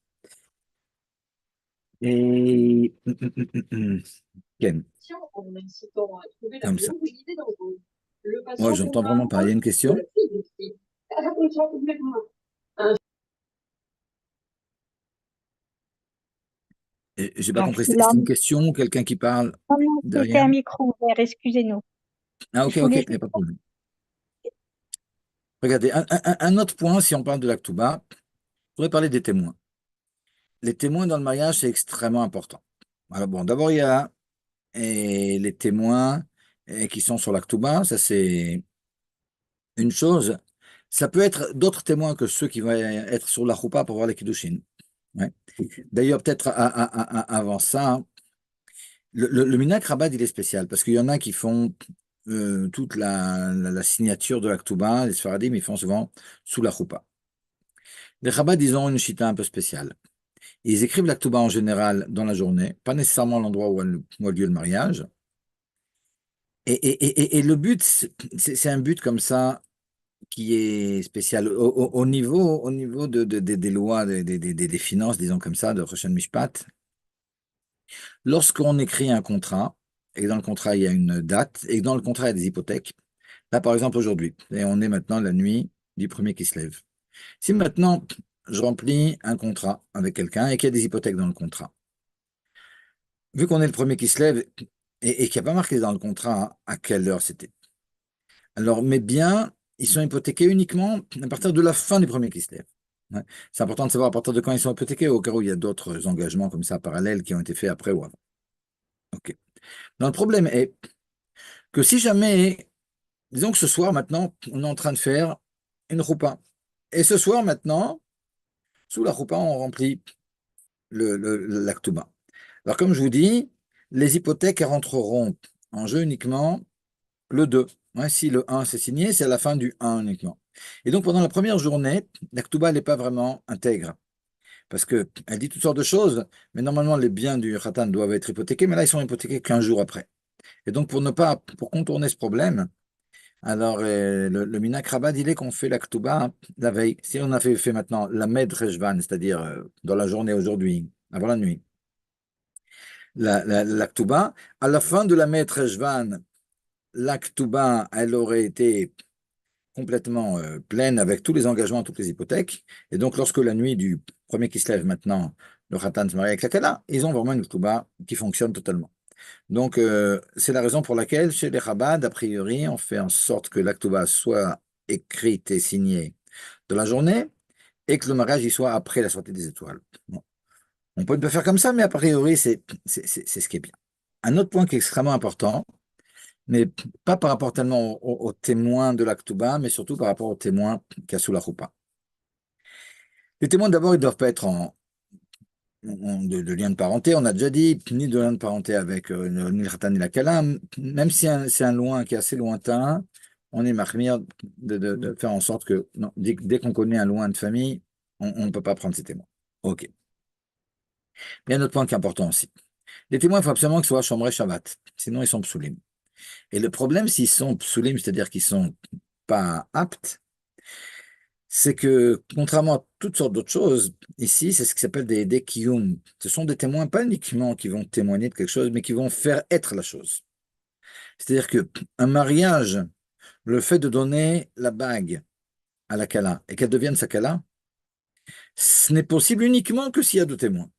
Et Ken, En incitant à trouver la comme ça. longue idée dans le Moi, patient j'entends tomba vraiment pas. Il y a une de la question? fille du fille. Elle raconte complètement. Et j'ai pas Donc, compris. C'est une Silam, question ou quelqu'un qui parle non, non, c'était derrière? un micro ouvert, excusez-nous. Ah, ok, Je ok, voulais il n'y a pas de problème. Regardez, un autre point, si on parle de l'actuba, je voudrais parler des témoins. Les témoins dans le mariage, c'est extrêmement important. Alors bon, d'abord, il y a les témoins qui sont sur l'actuba, ça c'est une chose. Ça peut être d'autres témoins que ceux qui vont être sur la choupa pour voir les kiddushin. Ouais. D'ailleurs, peut-être avant ça, le minhag Chabad, il est spécial parce qu'il y en a qui font toute la signature de la Ktuba, les Sfaradim, ils font souvent sous la choupa. Les Chabad, ils ont une chita un peu spéciale. Ils écrivent la Ktuba en général dans la journée, pas nécessairement à l'endroit où a lieu le mariage. Et le but, c'est un but comme ça qui est spécial au niveau des lois, des finances, disons comme ça, de Rosh Mishpat. Lorsqu'on écrit un contrat, et dans le contrat, il y a une date, et dans le contrat, il y a des hypothèques. Là, par exemple, aujourd'hui, et on est maintenant la nuit du premier qui se lève. Si maintenant, je remplis un contrat avec quelqu'un et qu'il y a des hypothèques dans le contrat, vu qu'on est le premier qui se lève et qu'il n'y a pas marqué dans le contrat à quelle heure c'était, alors mes biens, ils sont hypothéqués uniquement à partir de la fin du premier qui se lève. Ouais. C'est important de savoir à partir de quand ils sont hypothéqués, au cas où il y a d'autres engagements comme ça parallèles qui ont été faits après ou avant. OK. Donc, le problème est que si jamais, disons que ce soir maintenant, on est en train de faire une roupa. Et ce soir maintenant, sous la roupa, on remplit l'actuba. Alors comme je vous dis, les hypothèques elles rentreront en jeu uniquement le 2. Ouais, si le 1 c'est signé, c'est à la fin du 1 uniquement. Et donc pendant la première journée, l'actuba n'est pas vraiment intègre. Parce qu'elle dit toutes sortes de choses, mais normalement les biens du khatan doivent être hypothéqués, mais là ils sont hypothéqués qu'un jour après. Et donc pour contourner ce problème, alors le Minak Rabbad, il est qu'on fait la Ktuba la veille. Si on a fait maintenant la Med Rejvan, c'est-à-dire dans la journée aujourd'hui, avant la nuit, la Ktuba, à la fin de la Med Rejvan, la Ktuba, elle aurait été complètement pleine avec tous les engagements, toutes les hypothèques. Et donc, lorsque la nuit du premier qui se lève maintenant, le Khatan se marie avec la Kala, ils ont vraiment une Ktuba qui fonctionne totalement. Donc, c'est la raison pour laquelle, chez les Chabad, a priori, on fait en sorte que l'actuba soit écrite et signée de la journée et que le mariage y soit après la sortie des étoiles. Bon. On peut ne pas faire comme ça, mais a priori, c'est ce qui est bien. Un autre point qui est extrêmement important, mais pas par rapport tellement aux témoins de l'actuba, mais surtout par rapport aux témoins qu'il y a sous la choupa. Les témoins, d'abord, ils ne doivent pas être de lien de parenté, on a déjà dit, ni de lien de parenté avec ni le Khatan ni la Kala, même si c'est un loin qui est assez lointain, on est marmire de faire en sorte que non, dès qu'on connaît un loin de famille, on ne peut pas prendre ces témoins. OK. Il y a un autre point qui est important aussi. Les témoins, il faut absolument qu'ils soient Shomrei Shabbat, sinon ils sont psoulim. Et le problème, s'ils sont psoulim, c'est-à-dire qu'ils sont pas aptes, c'est que, contrairement à toutes sortes d'autres choses, ici, c'est ce qui s'appelle des kiyum. Ce sont des témoins, pas uniquement qui vont témoigner de quelque chose, mais qui vont faire être la chose. C'est-à-dire que un mariage, le fait de donner la bague à la kala et qu'elle devienne sa kala, ce n'est possible uniquement que s'il y a deux témoins.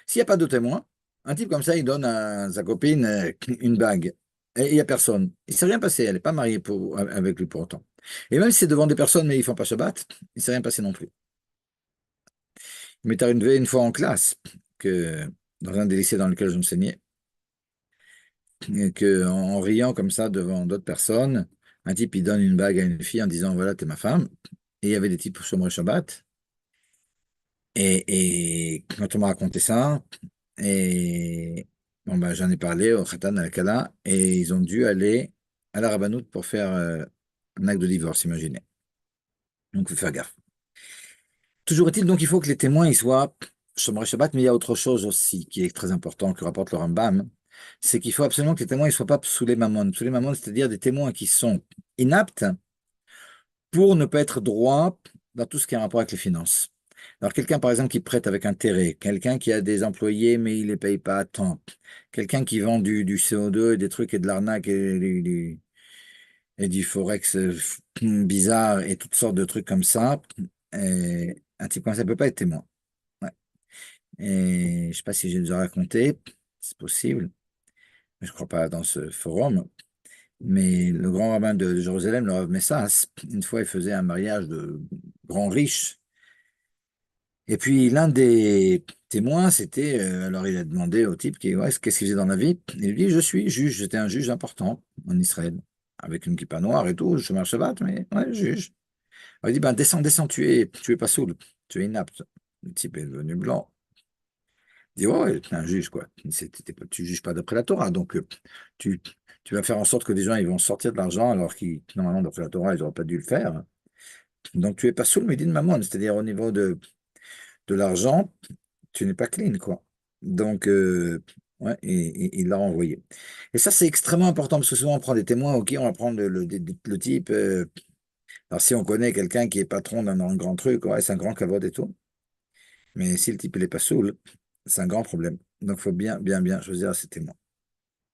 S'il n'y a pas de témoins, un type comme ça, il donne à sa copine une bague et il n'y a personne. Il ne s'est rien passé, elle n'est pas mariée avec lui pour autant. Et même si c'est devant des personnes, mais ils ne font pas Shabbat, il ne s'est rien passé non plus. Il m'est arrivé une fois en classe, que, dans un des lycées dans lequel j'enseignais, en riant comme ça devant d'autres personnes, un type il donne une bague à une fille en disant voilà, t'es ma femme. Et il y avait des types Shomer Shabbat. Et quand on m'a raconté ça, et bon, bah, j'en ai parlé au Khatan, à la Kala, et ils ont dû aller à la rabbanoute pour faire un acte de divorce, imaginez. Donc, il faut faire gaffe. Toujours est-il, donc, il faut que les témoins ils soient Shomer Shabbat, mais il y a autre chose aussi qui est très important que rapporte le Rambam, c'est qu'il faut absolument que les témoins ne soient pas psoulé mamon. Psoulé mamon, c'est-à-dire des témoins qui sont inaptes pour ne pas être droits dans tout ce qui a un rapport avec les finances. Alors, quelqu'un, par exemple, qui prête avec intérêt, quelqu'un qui a des employés, mais il ne les paye pas à temps, quelqu'un qui vend du CO2 et des trucs et de l'arnaque et du forex bizarre et toutes sortes de trucs comme ça, et un type comme ça ne peut pas être témoin. Ouais. Et je ne sais pas si j'ai déjà raconté, c'est possible, mais je ne crois pas dans ce forum. Mais le grand rabbin de Jérusalem, le Rav Messas, une fois, il faisait un mariage de grands riches. Et puis l'un des témoins, c'était, alors il a demandé au type ouais, qu'est-ce qu'il faisait dans la vie. Il lui dit, je suis juge, j'étais un juge important en Israël, avec une kippa noire et tout, je marche Shabbat, mais ouais, juge. Alors, il dit, ben descends, descends, tu es pas saoul, tu es inapte. Le type est devenu blanc. Il dit, ouais, ouais, tu es un juge, quoi. Tu juges pas d'après la Torah, donc tu, tu vas faire en sorte que des gens ils vont sortir de l'argent alors qu'ils, normalement, d'après la Torah, ils n'auraient pas dû le faire. Donc tu es pas saoul, mais dit de mammon, c'est-à-dire au niveau de l'argent, tu n'es pas clean, quoi. Donc, ouais, et il l'a renvoyé. Et ça, c'est extrêmement important parce que souvent, on prend des témoins, ok, on va prendre le type. Alors, si on connaît quelqu'un qui est patron d'un grand truc, ouais, c'est un grand cavode et tout. Mais si le type, il est pas saoul, c'est un grand problème. Donc, il faut bien, bien, bien choisir ses témoins.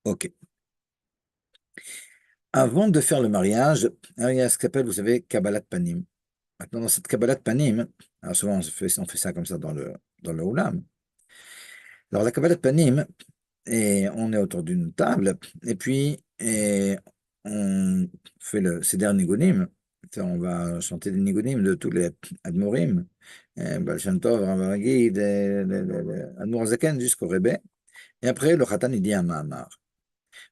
Ok. Avant de faire le mariage, alors, il y a ce qu'on appelle, vous savez, Kabbalat Panim. Maintenant, dans cette Kabbalat Panim, alors souvent, on fait ça comme ça dans le Oulam. Alors, la Kabbalat Panim, et on est autour d'une table, et puis on fait le Seder Nigonim. On va chanter des Nigonim de tous les Admorim, Baal Shem Tov, Rav Agid, Admor Zaken jusqu'au Rebbe. Et après, le Khatan, il dit un Mahamar.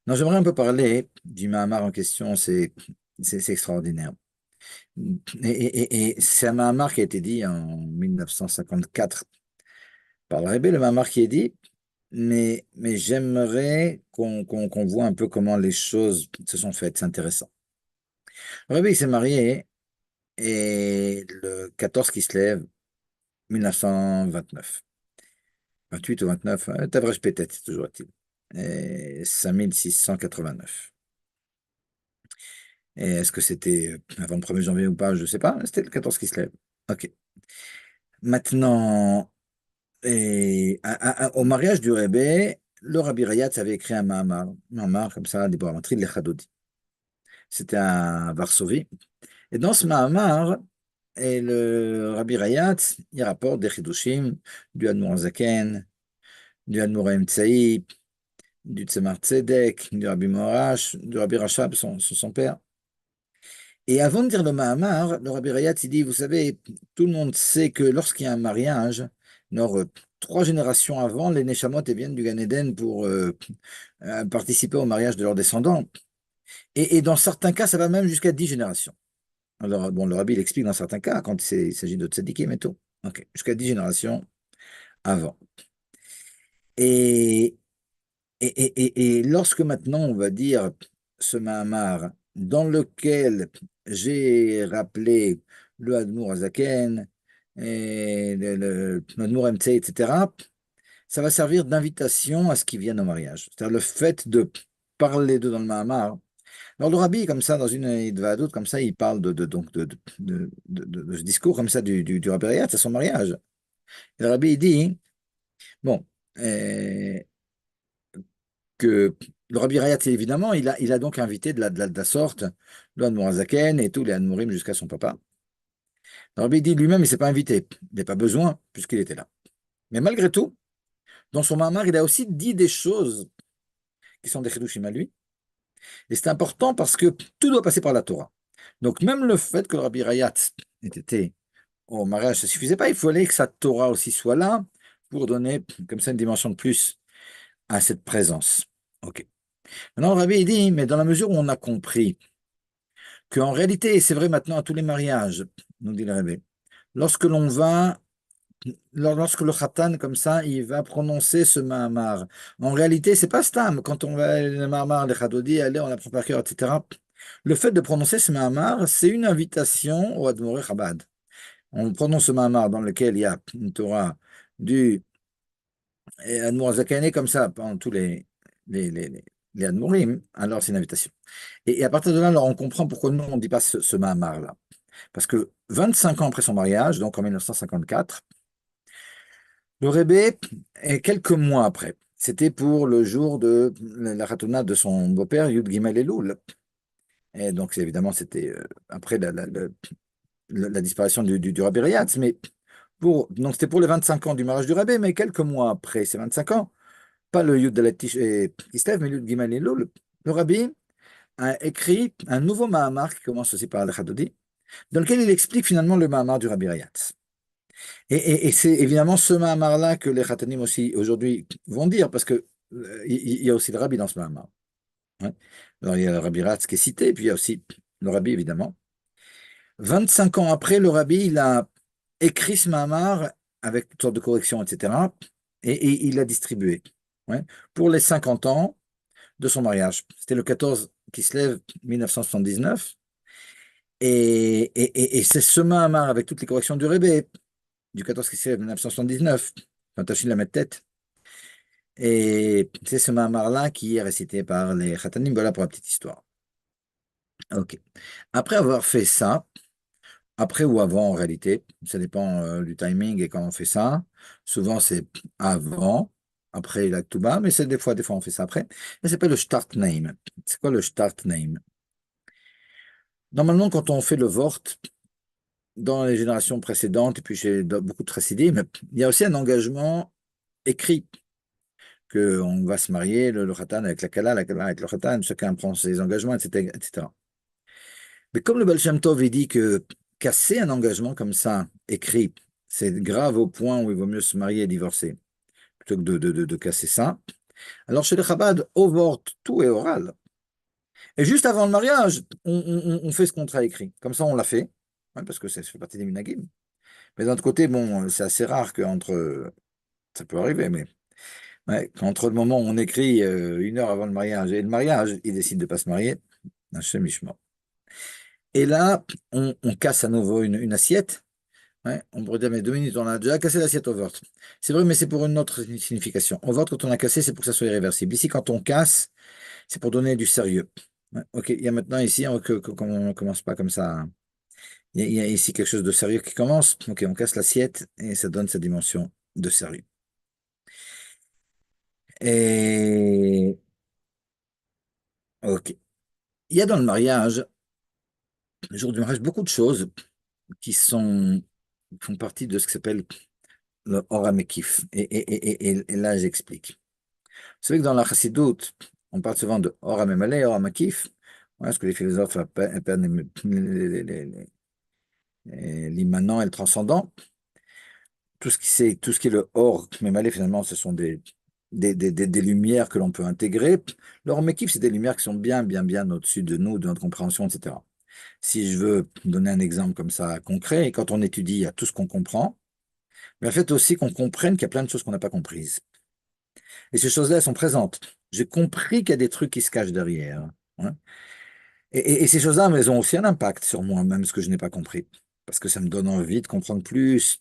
Non, j'aimerais un peu parler du Mahamar en question, c'est extraordinaire. Et c'est un Mahamar qui a été dit en 1954 par le Rebbe, le Mahamar qui est dit. Mais j'aimerais qu'on voit un peu comment les choses se sont faites. C'est intéressant. Le Rebbe, il s'est marié et le 14 qui se lève, 1929. 28 ou 29, t'avrèges peut-être, toujours est-il. Et 5689. Et est-ce que c'était avant le 1er janvier ou pas? Je ne sais pas. C'était le 14 qui se lève. OK. Maintenant, au mariage du Rebbe, le Rabbi Rayatz avait écrit un Mahamar comme ça, des Boramatri de l'Echadodi. C'était à Varsovie. Et dans ce Mahamar, et le Rabbi Rayatz, il rapporte des Chidushim, du Admor Zaken, du Admor Emtsaï, du Tzemar Tzedek, du Rabbi Morash, du Rabbi Rachab, son père. Et avant de dire le Mahamar, le Rabbi Rayatz, il dit, vous savez, tout le monde sait que lorsqu'il y a un mariage, genre, 3 générations avant, les Neshamot elles viennent du Gan Eden pour participer au mariage de leurs descendants. Et dans certains cas, ça va même jusqu'à 10 générations. Alors, bon, le Rabbi il explique dans certains cas, quand il s'agit de tzadikim et tout. Ok, jusqu'à 10 générations avant. Et, et lorsque maintenant, on va dire ce Mahamar, dans lequel j'ai rappelé le Admour Azaken, et le Admour MC, etc., ça va servir d'invitation à ce qui vienne au mariage. C'est-à-dire le fait de parler d'eux dans le Mahamar. Alors le Rabbi, comme ça, dans une Idvadut, comme ça, il parle donc de ce discours comme ça du Rabbi Rayatz à son mariage. Et le Rabbi, il dit, bon, que le Rabbi Rayatz, évidemment, il a donc invité de la sorte le Admor Zaken et tous les Admorim jusqu'à son papa. Le Rabbi dit lui-même, il ne s'est pas invité. Il n'a pas besoin, puisqu'il était là. Mais malgré tout, dans son Mahamar, il a aussi dit des choses qui sont des chidushim à lui. Et c'est important parce que tout doit passer par la Torah. Donc même le fait que le Rabbi Rayatz était au mariage, ça ne suffisait pas. Il fallait que sa Torah aussi soit là pour donner comme ça une dimension de plus à cette présence. Ok. Maintenant, le Rabbi il dit, mais dans la mesure où on a compris qu'en réalité, et c'est vrai maintenant à tous les mariages, nous dit le Rabbi, lorsque l'on va, lorsque le Khatan, comme ça, il va prononcer ce Mahamar, en réalité, c'est pas Stam, quand on va, le Mahamar, le Chadodi, allez, on apprend par cœur, etc. Le fait de prononcer ce Mahamar, c'est une invitation au Admoré Chabad. On prononce ce Mahamar dans lequel il y a une Torah du Admor Zakane, comme ça, pendant tous les Admorim, alors c'est une invitation. Et à partir de là, alors, on comprend pourquoi nous, on ne dit pas ce Mahamar-là. Parce que 25 ans après son mariage, donc en 1954, le Rebbe, et quelques mois après, c'était pour le jour de la Ratona de son beau-père, Yud Gimel Elul. Et donc, évidemment, c'était après la disparition du Rabbi Rayatz. Mais donc, c'était pour les 25 ans du mariage du Rebbe, mais quelques mois après ces 25 ans, pas le Yud de la Kislev, mais le Yud Gimel Elul, le Rabbi a écrit un nouveau Mahamar qui commence aussi par Al-Khadodi, dans lequel il explique finalement le Mahamar du Rabbi Rayatz. Et c'est évidemment ce Mahamar-là que les Khatanim aussi aujourd'hui vont dire, parce que il y a aussi le Rabbi dans ce Mahamar. Hein. Alors il y a le Rabbi Rayatz qui est cité, et puis il y a aussi le Rabbi évidemment. 25 ans après, le Rabbi il a écrit ce Mahamar avec toutes sortes de corrections, etc. Et il l'a distribué pour les 50 ans de son mariage. C'était le 14 Kislev 1979. Et c'est ce Mahamar avec toutes les corrections du Rebbe du 14 Kislev 1979, quand Tachil la met tête. Et c'est ce Mahamar-là qui est récité par les Khatanim. Voilà pour la petite histoire. Ok. Après avoir fait ça, après ou avant en réalité, ça dépend du timing et quand on fait ça. Souvent c'est avant, après la Ktuba, mais c'est des fois on fait ça après. Ça s'appelle le Start Name. C'est quoi le Start Name? Normalement, quand on fait le Vort, dans les générations précédentes, et puis chez beaucoup de Chassidim, il y a aussi un engagement écrit qu'on va se marier, le Khatan avec la Kala avec le Khatan, chacun prend ses engagements, etc., etc. Mais comme le Baal Shem Tov, il dit que casser un engagement comme ça, écrit, c'est grave au point où il vaut mieux se marier et divorcer, plutôt que de casser ça. Alors chez les Chabad, au Vort, tout est oral. Et juste avant le mariage, on fait ce contrat écrit. Comme ça, on l'a fait, parce que ça fait partie des minagim. Mais d'un autre côté, bon, c'est assez rare qu'entre... Ça peut arriver, mais qu'entre le moment où on écrit 1 heure avant le mariage et le mariage, il décide de ne pas se marier. Hachem Ishma. Et là, on casse à nouveau une assiette. On pourrait dire, mais 2 minutes, on a déjà cassé l'assiette au vort. C'est vrai, mais c'est pour une autre signification. Au vort, quand on a cassé, c'est pour que ça soit irréversible. Ici, quand on casse, c'est pour donner du sérieux. Ok, il y a maintenant ici qu'on ne commence pas comme ça. Hein. Il y a ici quelque chose de sérieux qui commence. Ok, on casse l'assiette et ça donne sa dimension de sérieux. Et ok. Il y a dans le mariage, le jour du mariage, beaucoup de choses qui font partie de ce qui s'appelle le Oram Ekif. Et là, j'explique. Vous savez que dans la Chassidoute, on parle souvent de Oram Emaleh, Oram Ekif. Voilà ce que les philosophes appellent l'immanent et le transcendant. Tout ce qui est le Or Emaleh, finalement, ce sont des lumières que l'on peut intégrer. Le Oram Ekif, c'est des lumières qui sont bien au-dessus de nous, de notre compréhension, etc. Si je veux donner un exemple comme ça concret, et quand on étudie, il y a tout ce qu'on comprend, mais en fait aussi qu'on comprenne qu'il y a plein de choses qu'on n'a pas comprises. Et ces choses-là, elles sont présentes. J'ai compris qu'il y a des trucs qui se cachent derrière. Hein. Et ces choses-là, elles ont aussi un impact sur moi, même ce que je n'ai pas compris. Parce que ça me donne envie de comprendre plus.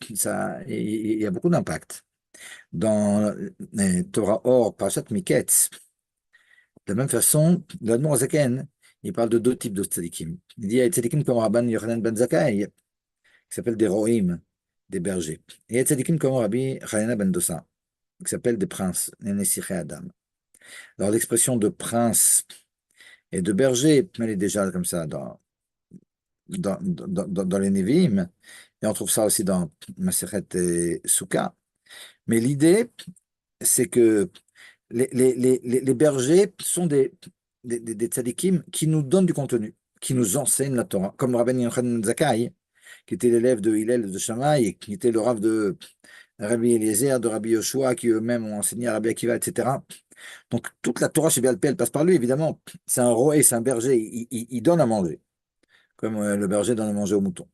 Il y a beaucoup d'impact. Dans Torah Or, Parashat Miketz, de la même façon, l'Admor Zaken, il parle de 2 types de tzadikim. Il dit il y a des tzadikim comme Rabban Yochanan ben Zakkai, qui s'appellent des roïm, des bergers. Et il y a des tzadikim comme Rabbi Chanina ben Dosa, qui s'appellent des princes, les Nessichei Adam. Alors l'expression de prince et de berger, elle est déjà comme ça dans les Nevi'im, et on trouve ça aussi dans Masechet et Souka. Mais l'idée, c'est que les bergers sont des tzadikim qui nous donnent du contenu, qui nous enseignent la Torah, comme Rabbi Yochanan Zakkai, qui était l'élève de Hillel de Shammai, et qui était le rav de Rabbi Eliezer, de Rabbi Yoshua, qui eux-mêmes ont enseigné à Rabbi Akiva, etc. Donc, toute la Torah chez Béalpé, elle passe par lui, évidemment. C'est un roé, c'est un berger, il donne à manger, comme le berger donne à manger aux moutons.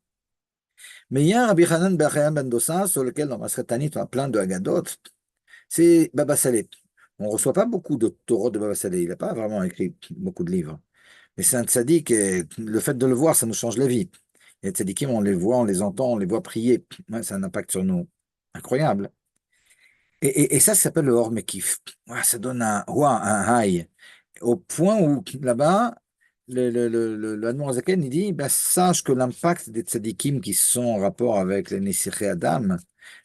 Mais il y a un Rabbi Hanan ben Chaim ben Dossa, sur lequel dans Masret Tanit, on a plein de Haggadot, c'est Baba Salé. On ne reçoit pas beaucoup de Torah de Baba Salé, il n'a pas vraiment écrit beaucoup de livres. Mais c'est un tzaddik, et le fait de le voir, ça nous change la vie. Les tzaddikim, on les voit, on les entend, on les voit prier. Ouais, ça a un impact sur nous incroyable. Et ça s'appelle le Or Mekif. Ouais, ça donne un high. Au point où, là-bas, le Admor Zaken, il dit, bah, sache que l'impact des tzadikim qui sont en rapport avec les Nesiché Adam,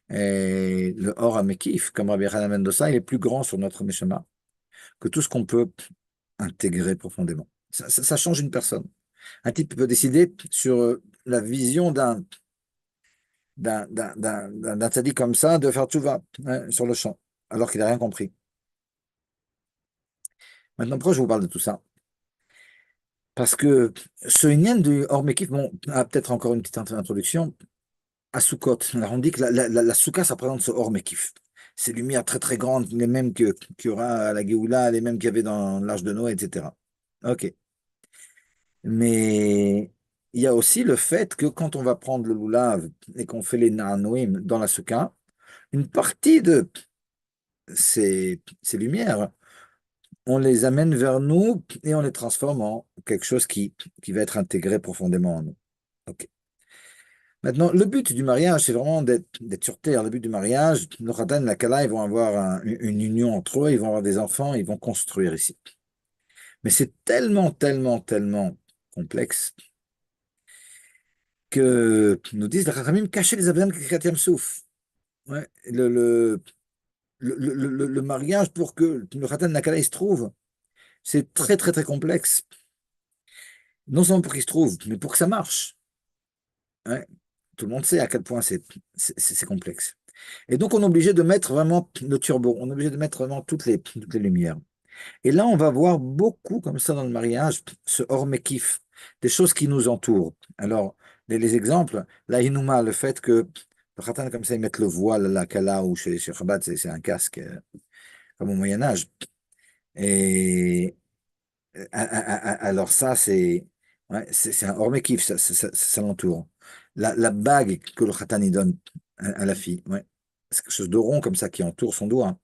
et le Or Mekif, comme Rabbi Hanan ben Dossa, il est plus grand sur notre Meshama que tout ce qu'on peut intégrer profondément. Ça change une personne. Un type peut décider sur la vision d'un tzaddik comme ça de faire tchouva sur le champ, alors qu'il n'a rien compris. Maintenant, pourquoi je vous parle de tout ça? Parce que ce Inyan du Or Mekif, bon, peut-être encore une petite introduction, à Sukkot. Alors on dit que la Souka, ça représente ce Or Mekif. Ces lumières très très grandes, les mêmes qu'il y aura à la Géoula, les mêmes qu'il y avait dans l'Arche de Noé, etc. Ok. Mais il y a aussi le fait que quand on va prendre le Lulav et qu'on fait les Na'anoïm dans la Souka, une partie de ces lumières, on les amène vers nous et on les transforme en quelque chose qui va être intégré profondément en nous. Ok. Maintenant, le but du mariage, c'est vraiment d'être sur terre. Le but du mariage, le Khatan et la Kala, ils vont avoir une union entre eux, ils vont avoir des enfants, ils vont construire ici. Mais c'est tellement, tellement, tellement complexe que nous disent les Chachamim, cachez les Abraham Kriyat Yam Souf. Ouais, le mariage pour que le Khatan et la Kala ils se trouvent, c'est très, très, très complexe. Non seulement pour qu'ils se trouvent, mais pour que ça marche. Ouais. Tout le monde sait à quel point c'est complexe. Et donc, on est obligé de mettre vraiment le turbo, on est obligé de mettre vraiment toutes les lumières. Et là, on va voir beaucoup comme ça dans le mariage, ce hormekif, des choses qui nous entourent. Alors, les exemples, la hinouma, le fait que le khatan, comme ça, ils mettent le voile, la kala, ou chez Chabad, c'est un casque, comme au Moyen-Âge. Et alors ça, c'est un hormekif, ça l'entoure. La bague que le khatan il donne à la fille, ouais. C'est quelque chose de rond comme ça qui entoure son doigt.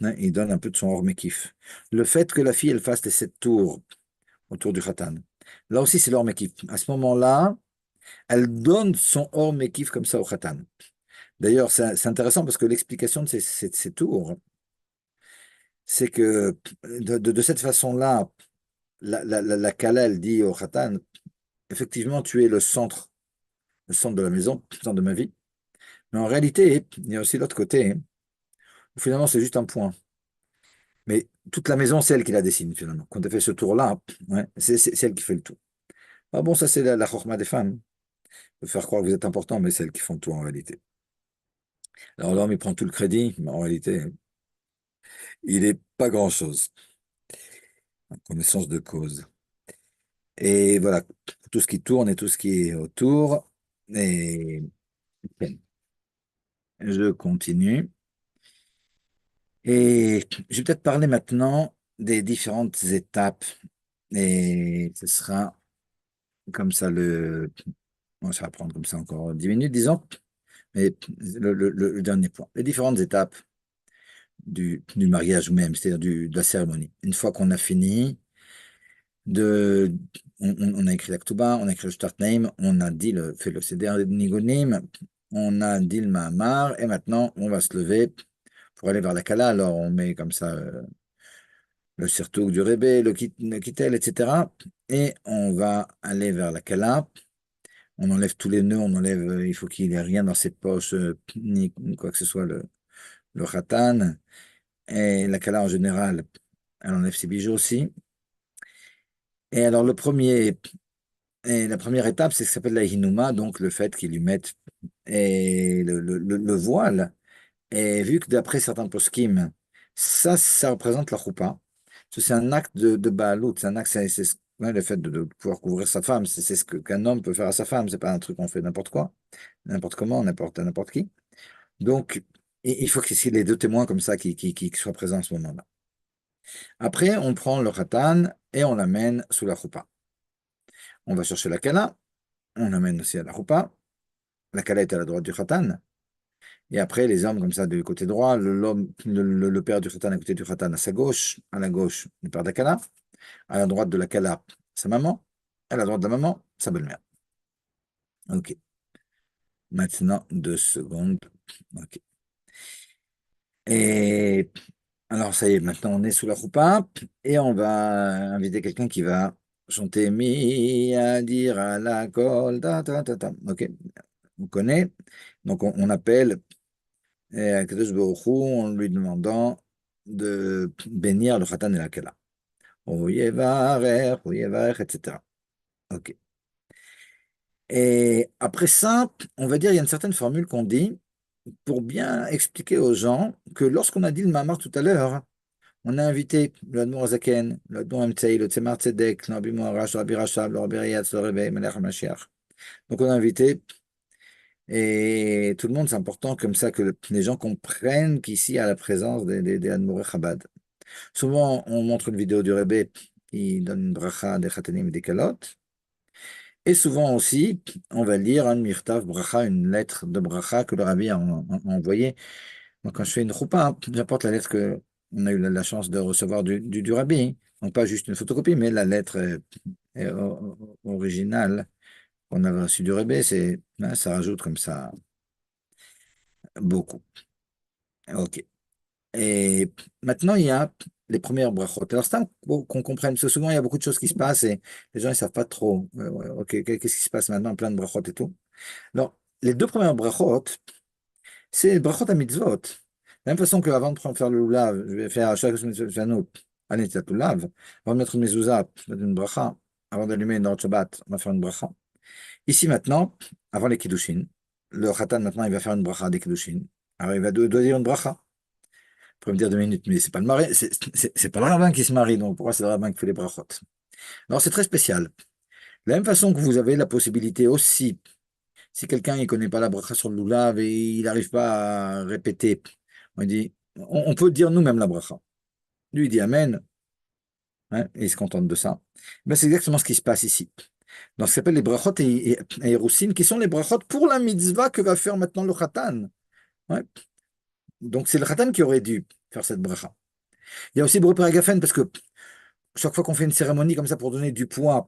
Hein, il donne un peu de son hormekif. Le fait que la fille, elle fasse les 7 tours autour du khatan, là aussi, c'est l'hormekif. À ce moment-là, elle donne son hormekif comme ça au khatan. D'ailleurs, c'est intéressant parce que l'explication de ces tours, c'est que de cette façon-là, la Kala, elle dit au khatan, effectivement, tu es le centre de la maison, le centre de ma vie. Mais en réalité, il y a aussi l'autre côté, hein, où finalement, c'est juste un point. Mais toute la maison, c'est elle qui la dessine, finalement. Quand elle fait ce tour-là, ouais, c'est elle qui fait le tout. Ah bon, ça, c'est la chorma des femmes. De faire croire que vous êtes important, mais c'est elles qui font tout en réalité. Alors l'homme, il prend tout le crédit, mais en réalité, il n'est pas grand-chose. En connaissance de cause. Et voilà, tout ce qui tourne et tout ce qui est autour. Et je continue. Et je vais peut-être parler maintenant des différentes étapes. Et ce sera comme ça bon, ça va prendre comme ça encore 10 minutes, disons. Mais le dernier point. Les différentes étapes du mariage même, c'est-à-dire de la cérémonie. Une fois qu'on a fini, de, on a écrit l'Aktuba, on a écrit le Start Name, on a dit fait le CDR de Nigonim, on a dit le Mahamar, et maintenant on va se lever pour aller vers la Kala. Alors on met comme ça le Sirtouk du Rébé, le Kittel, etc. Et on va aller vers la Kala. On enlève tous les nœuds, on enlève, il faut qu'il n'y ait rien dans ses poches, ni quoi que ce soit, le Khatan. Et la Kala en général, elle enlève ses bijoux aussi. Et alors la première étape, c'est ce qui s'appelle la Hinuma, donc le fait qu'ils lui mettent le voile. Et vu que d'après certains poskim, ça représente la choupa. C'est un acte de Baalout, c'est un acte, ouais, le fait de pouvoir couvrir sa femme, c'est ce qu'un homme peut faire à sa femme, c'est pas un truc qu'on fait n'importe quoi, n'importe comment, n'importe qui. Donc, il faut qu'il y ait les deux témoins comme ça qui soient présents à ce moment-là. Après, on prend le khatan et on l'amène sous la choupa. On va chercher la kala, on l'amène aussi à la choupa. La kala est à la droite du khatan. Et après, les hommes, comme ça, du côté droit, le père du khatan à côté du khatan à sa gauche, à la gauche, le père de la kala, à la droite de la kala, sa maman, à la droite de la maman, sa belle-mère. Ok. Maintenant, 2 secondes. Ok. Et alors, ça y est, maintenant, on est sous la choupa et on va inviter quelqu'un qui va chanter Mi à dire à la col, ta, ta, ta, ta. Ok. On connaît. Donc, on appelle Kadosh Baruch Hu en lui demandant de bénir le khatan et la kala. Oyevarech, oyevarech, etc. Ok. Et après ça, on va dire, il y a une certaine formule qu'on dit pour bien expliquer aux gens que lorsqu'on a dit le mamar tout à l'heure, on a invité le Admor Azaken, le Admor Amtsei, le Tzemar Tzedek, le Rabbi Moarash, le Rabbi Rachab, le Rabbi Riyatz, le Rebbe, Melech HaMashiach. Donc on a invité, et tout le monde, c'est important comme ça que les gens comprennent qu'ici, il y a la présence des Admorei Chabad. Souvent, on montre une vidéo du Rebbe qui donne une bracha des Chatanim et des Kalot. Et souvent aussi, on va lire un mirtav bracha, une lettre de bracha que le Rabbi a envoyée. Moi, quand je fais une choupa, j'apporte la lettre que on a eu la chance de recevoir du Rabbi. Donc, pas juste une photocopie, mais la lettre originale qu'on avait reçue du Rabbi. Ça rajoute comme ça beaucoup. OK. Et maintenant, il y a les premières brachot. Alors, c'est qu'on comprenne, parce que souvent, il y a beaucoup de choses qui se passent et les gens ne savent pas trop. Ouais, OK, qu'est-ce qui se passe maintenant, plein de brachot et tout. Alors, les 2 premières brachot, c'est brachot à mitzvot. De la même façon qu'avant de faire le lulav, je vais faire à chaque mitzvot, anitat lulav, avant de mettre une mezouza, une bracha, avant d'allumer une ordre Shabbat, on va faire une bracha. Ici maintenant, avant les kiddushin, le khatan maintenant, il va faire une bracha des kiddushin. Alors, il doit dire une bracha. Vous pouvez me dire 2 minutes, mais c'est pas le mari, c'est pas le rabbin qui se marie, donc pourquoi c'est le rabbin qui fait les brachot? Alors, c'est très spécial. De la même façon que vous avez la possibilité aussi, si quelqu'un ne connaît pas la bracha sur le lulav et il n'arrive pas à répéter, on peut dire nous-mêmes la bracha. Lui, il dit Amen, hein, et il se contente de ça. Ben, c'est exactement ce qui se passe ici. Donc, ça s'appelle les brachot et Erusin, qui sont les brachot pour la mitzvah que va faire maintenant le khatan. Ouais. Donc, c'est le khatan qui aurait dû faire cette bracha. Il y a aussi Brouper Agafen, parce que chaque fois qu'on fait une cérémonie comme ça pour donner du poids,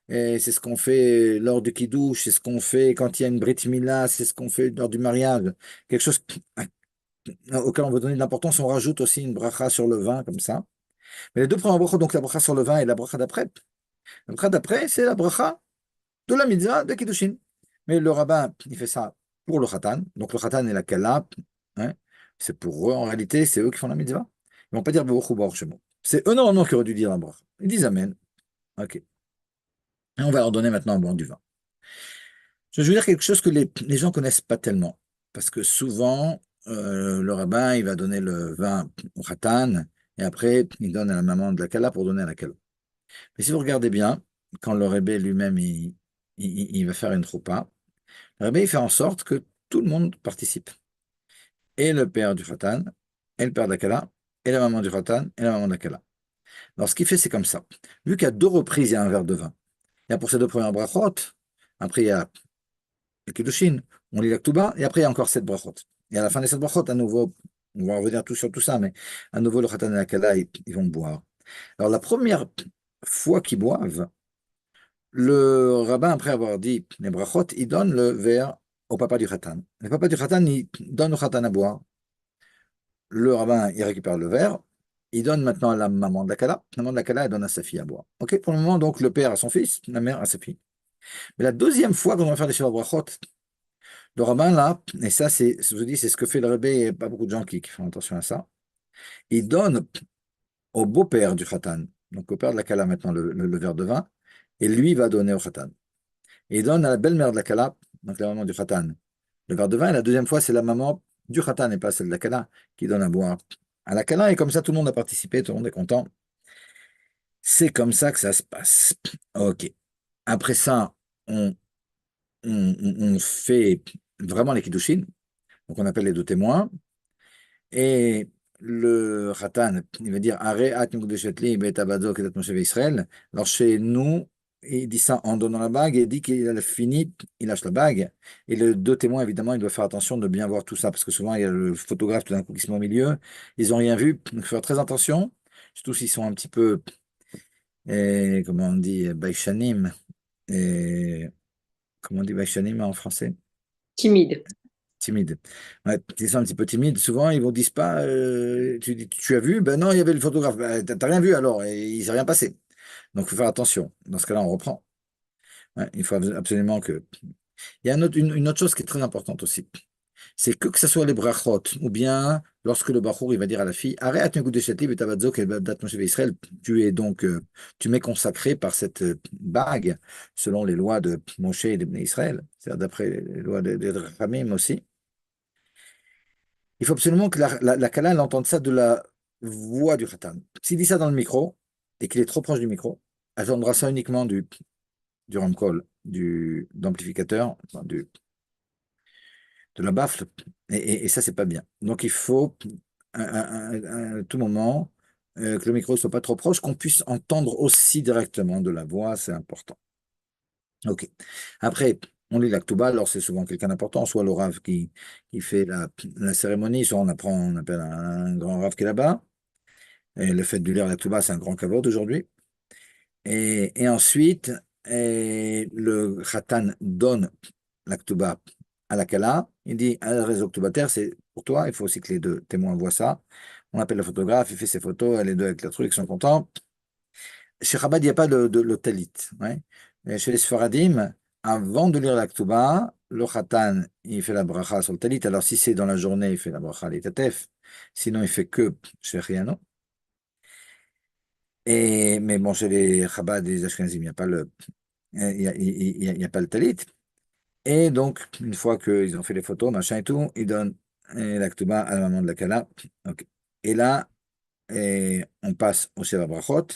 et c'est ce qu'on fait lors du kiddush, c'est ce qu'on fait quand il y a une brit mila, c'est ce qu'on fait lors du mariage, quelque chose auquel on veut donner de l'importance, on rajoute aussi une bracha sur le vin, comme ça. Mais les 2 premières brachas, donc la bracha sur le vin et la bracha d'après, la bracha d'après, c'est la bracha de la mitzvah de kiddushin. Mais le rabbin, il fait ça pour le khatan, donc le khatan et la kala, hein, c'est pour eux, en réalité, c'est eux qui font la mitzvah. Ils vont pas dire Baruch Hu Baruch Shemo. C'est eux normalement qui auraient dû dire la bracha. Ils disent Amen. Ok. Et on va leur donner maintenant un bon du vin. Je veux dire quelque chose que les gens connaissent pas tellement. Parce que souvent, le rabbin, il va donner le vin au khatan, et après, il donne à la maman de la kala pour donner à la kala. Mais si vous regardez bien, quand le rebbe lui-même, il va faire une choupa, le rebbe, il fait en sorte que tout le monde participe. Et le père du khatan, et le père de la kala, et la maman du khatan, et la maman de la kala. Alors, ce qu'il fait, c'est comme ça. Vu qu'à 2 reprises, il y a un verre de vin. Il y a pour ces 2 premières brachot, après, il y a le kiddushin, on lit la ktuba, et après, il y a encore 7 brachot. Et à la fin des 7 brachot, à nouveau, on va revenir tout sur tout ça, mais à nouveau, le khatan et la kala, ils vont boire. Alors, la première fois qu'ils boivent, le rabbin, après avoir dit les brachot, il donne le verre au papa du khatan. Le papa du khatan, il donne au khatan à boire. Le rabbin, il récupère le verre. Il donne maintenant à la maman de la kala. La maman de la kala, elle donne à sa fille à boire. OK, pour le moment, donc, le père à son fils, la mère à sa fille. Mais la deuxième fois qu'on va faire des sheva brachot, le rabbin, là, et ça, je vous dis, c'est ce que fait le rebbe, et pas beaucoup de gens qui font attention à ça. Il donne au beau-père du khatan, donc au père de la kala maintenant, le verre de vin, et lui va donner au khatan. Et il donne à la belle-mère de la kala, donc la maman du khatan, le verre de vin. Et la deuxième fois, c'est la maman du khatan et pas celle de la kala qui donne à boire à la kala. Et comme ça, tout le monde a participé, tout le monde est content. C'est comme ça que ça se passe. OK. Après ça, on fait vraiment les kiddushin. Donc, on appelle les 2 témoins. Et le Khatan, il va dire Are at Nukdeshetli bet abadzo kedat Moshe Israël. Alors chez nous, il dit ça en donnant la bague et il dit qu'il a fini, il lâche la bague. Et les deux témoins, évidemment, ils doivent faire attention de bien voir tout ça parce que souvent il y a le photographe tout d'un coup qui se met au milieu. Ils n'ont rien vu, donc il faut faire très attention, surtout s'ils sont un petit peu, comment on dit, baïchanim. Et comment on dit baïchanim en français? Timide. Timide. Ouais, ils sont un petit peu timides. Souvent, ils ne vous disent pas, tu as vu? Ben non, il y avait le photographe. Ben, t'as rien vu alors, et il s'est rien passé. Donc, il faut faire attention. Dans ce cas-là, on reprend. Ouais, il faut absolument que. Il y a une autre chose qui est très importante aussi. C'est que ce soit les brachot, ou bien lorsque le bachour, il va dire à la fille, arrête un goût de chétif et tabadzo qu'elle va date Israël, tu es donc, tu m'es consacré par cette bague, selon les lois de Moshe et d'Israël, c'est-à-dire d'après les lois des Rachamim aussi. Il faut absolument que la Kala elle entende ça de la voix du Khatan. S'il dit ça dans le micro et qu'il est trop proche du micro, elle entendra ça uniquement du Ramcall, d'amplificateur, enfin, de la baffle. Et ça, c'est pas bien. Donc, il faut à tout moment que le micro ne soit pas trop proche, qu'on puisse entendre aussi directement de la voix, c'est important. Ok. Après, on lit l'Aktuba, alors c'est souvent quelqu'un d'important, soit le Rav qui fait la cérémonie, soit on appelle un grand Rav qui est là-bas. Et le fait de lire l'Aktuba, c'est un grand kavod aujourd'hui. Et ensuite, le Khatan donne l'Aktuba à la Kala. Il dit à la réseau Ktubataire, c'est pour toi, il faut aussi que les deux témoins voient ça. On appelle le photographe, il fait ses photos, les deux avec le truc, ils sont contents. Chez Chabad, il n'y a pas le talit. Ouais. Et chez les Sfaradim, avant de lire l'Aktuba, le Khatan, il fait la bracha sur le talit. Alors, si c'est dans la journée, il fait la bracha l'itatef. Sinon, il fait que Shechiano. Mais bon, chez les Chabad et les Ashkenazim, il n'y a pas il y a pas le talit. Et donc, une fois qu'ils ont fait les photos, machin et tout, ils donnent l'Aktuba à la maman de la Kala. Ok. Et là, on passe au Sheva Brachot.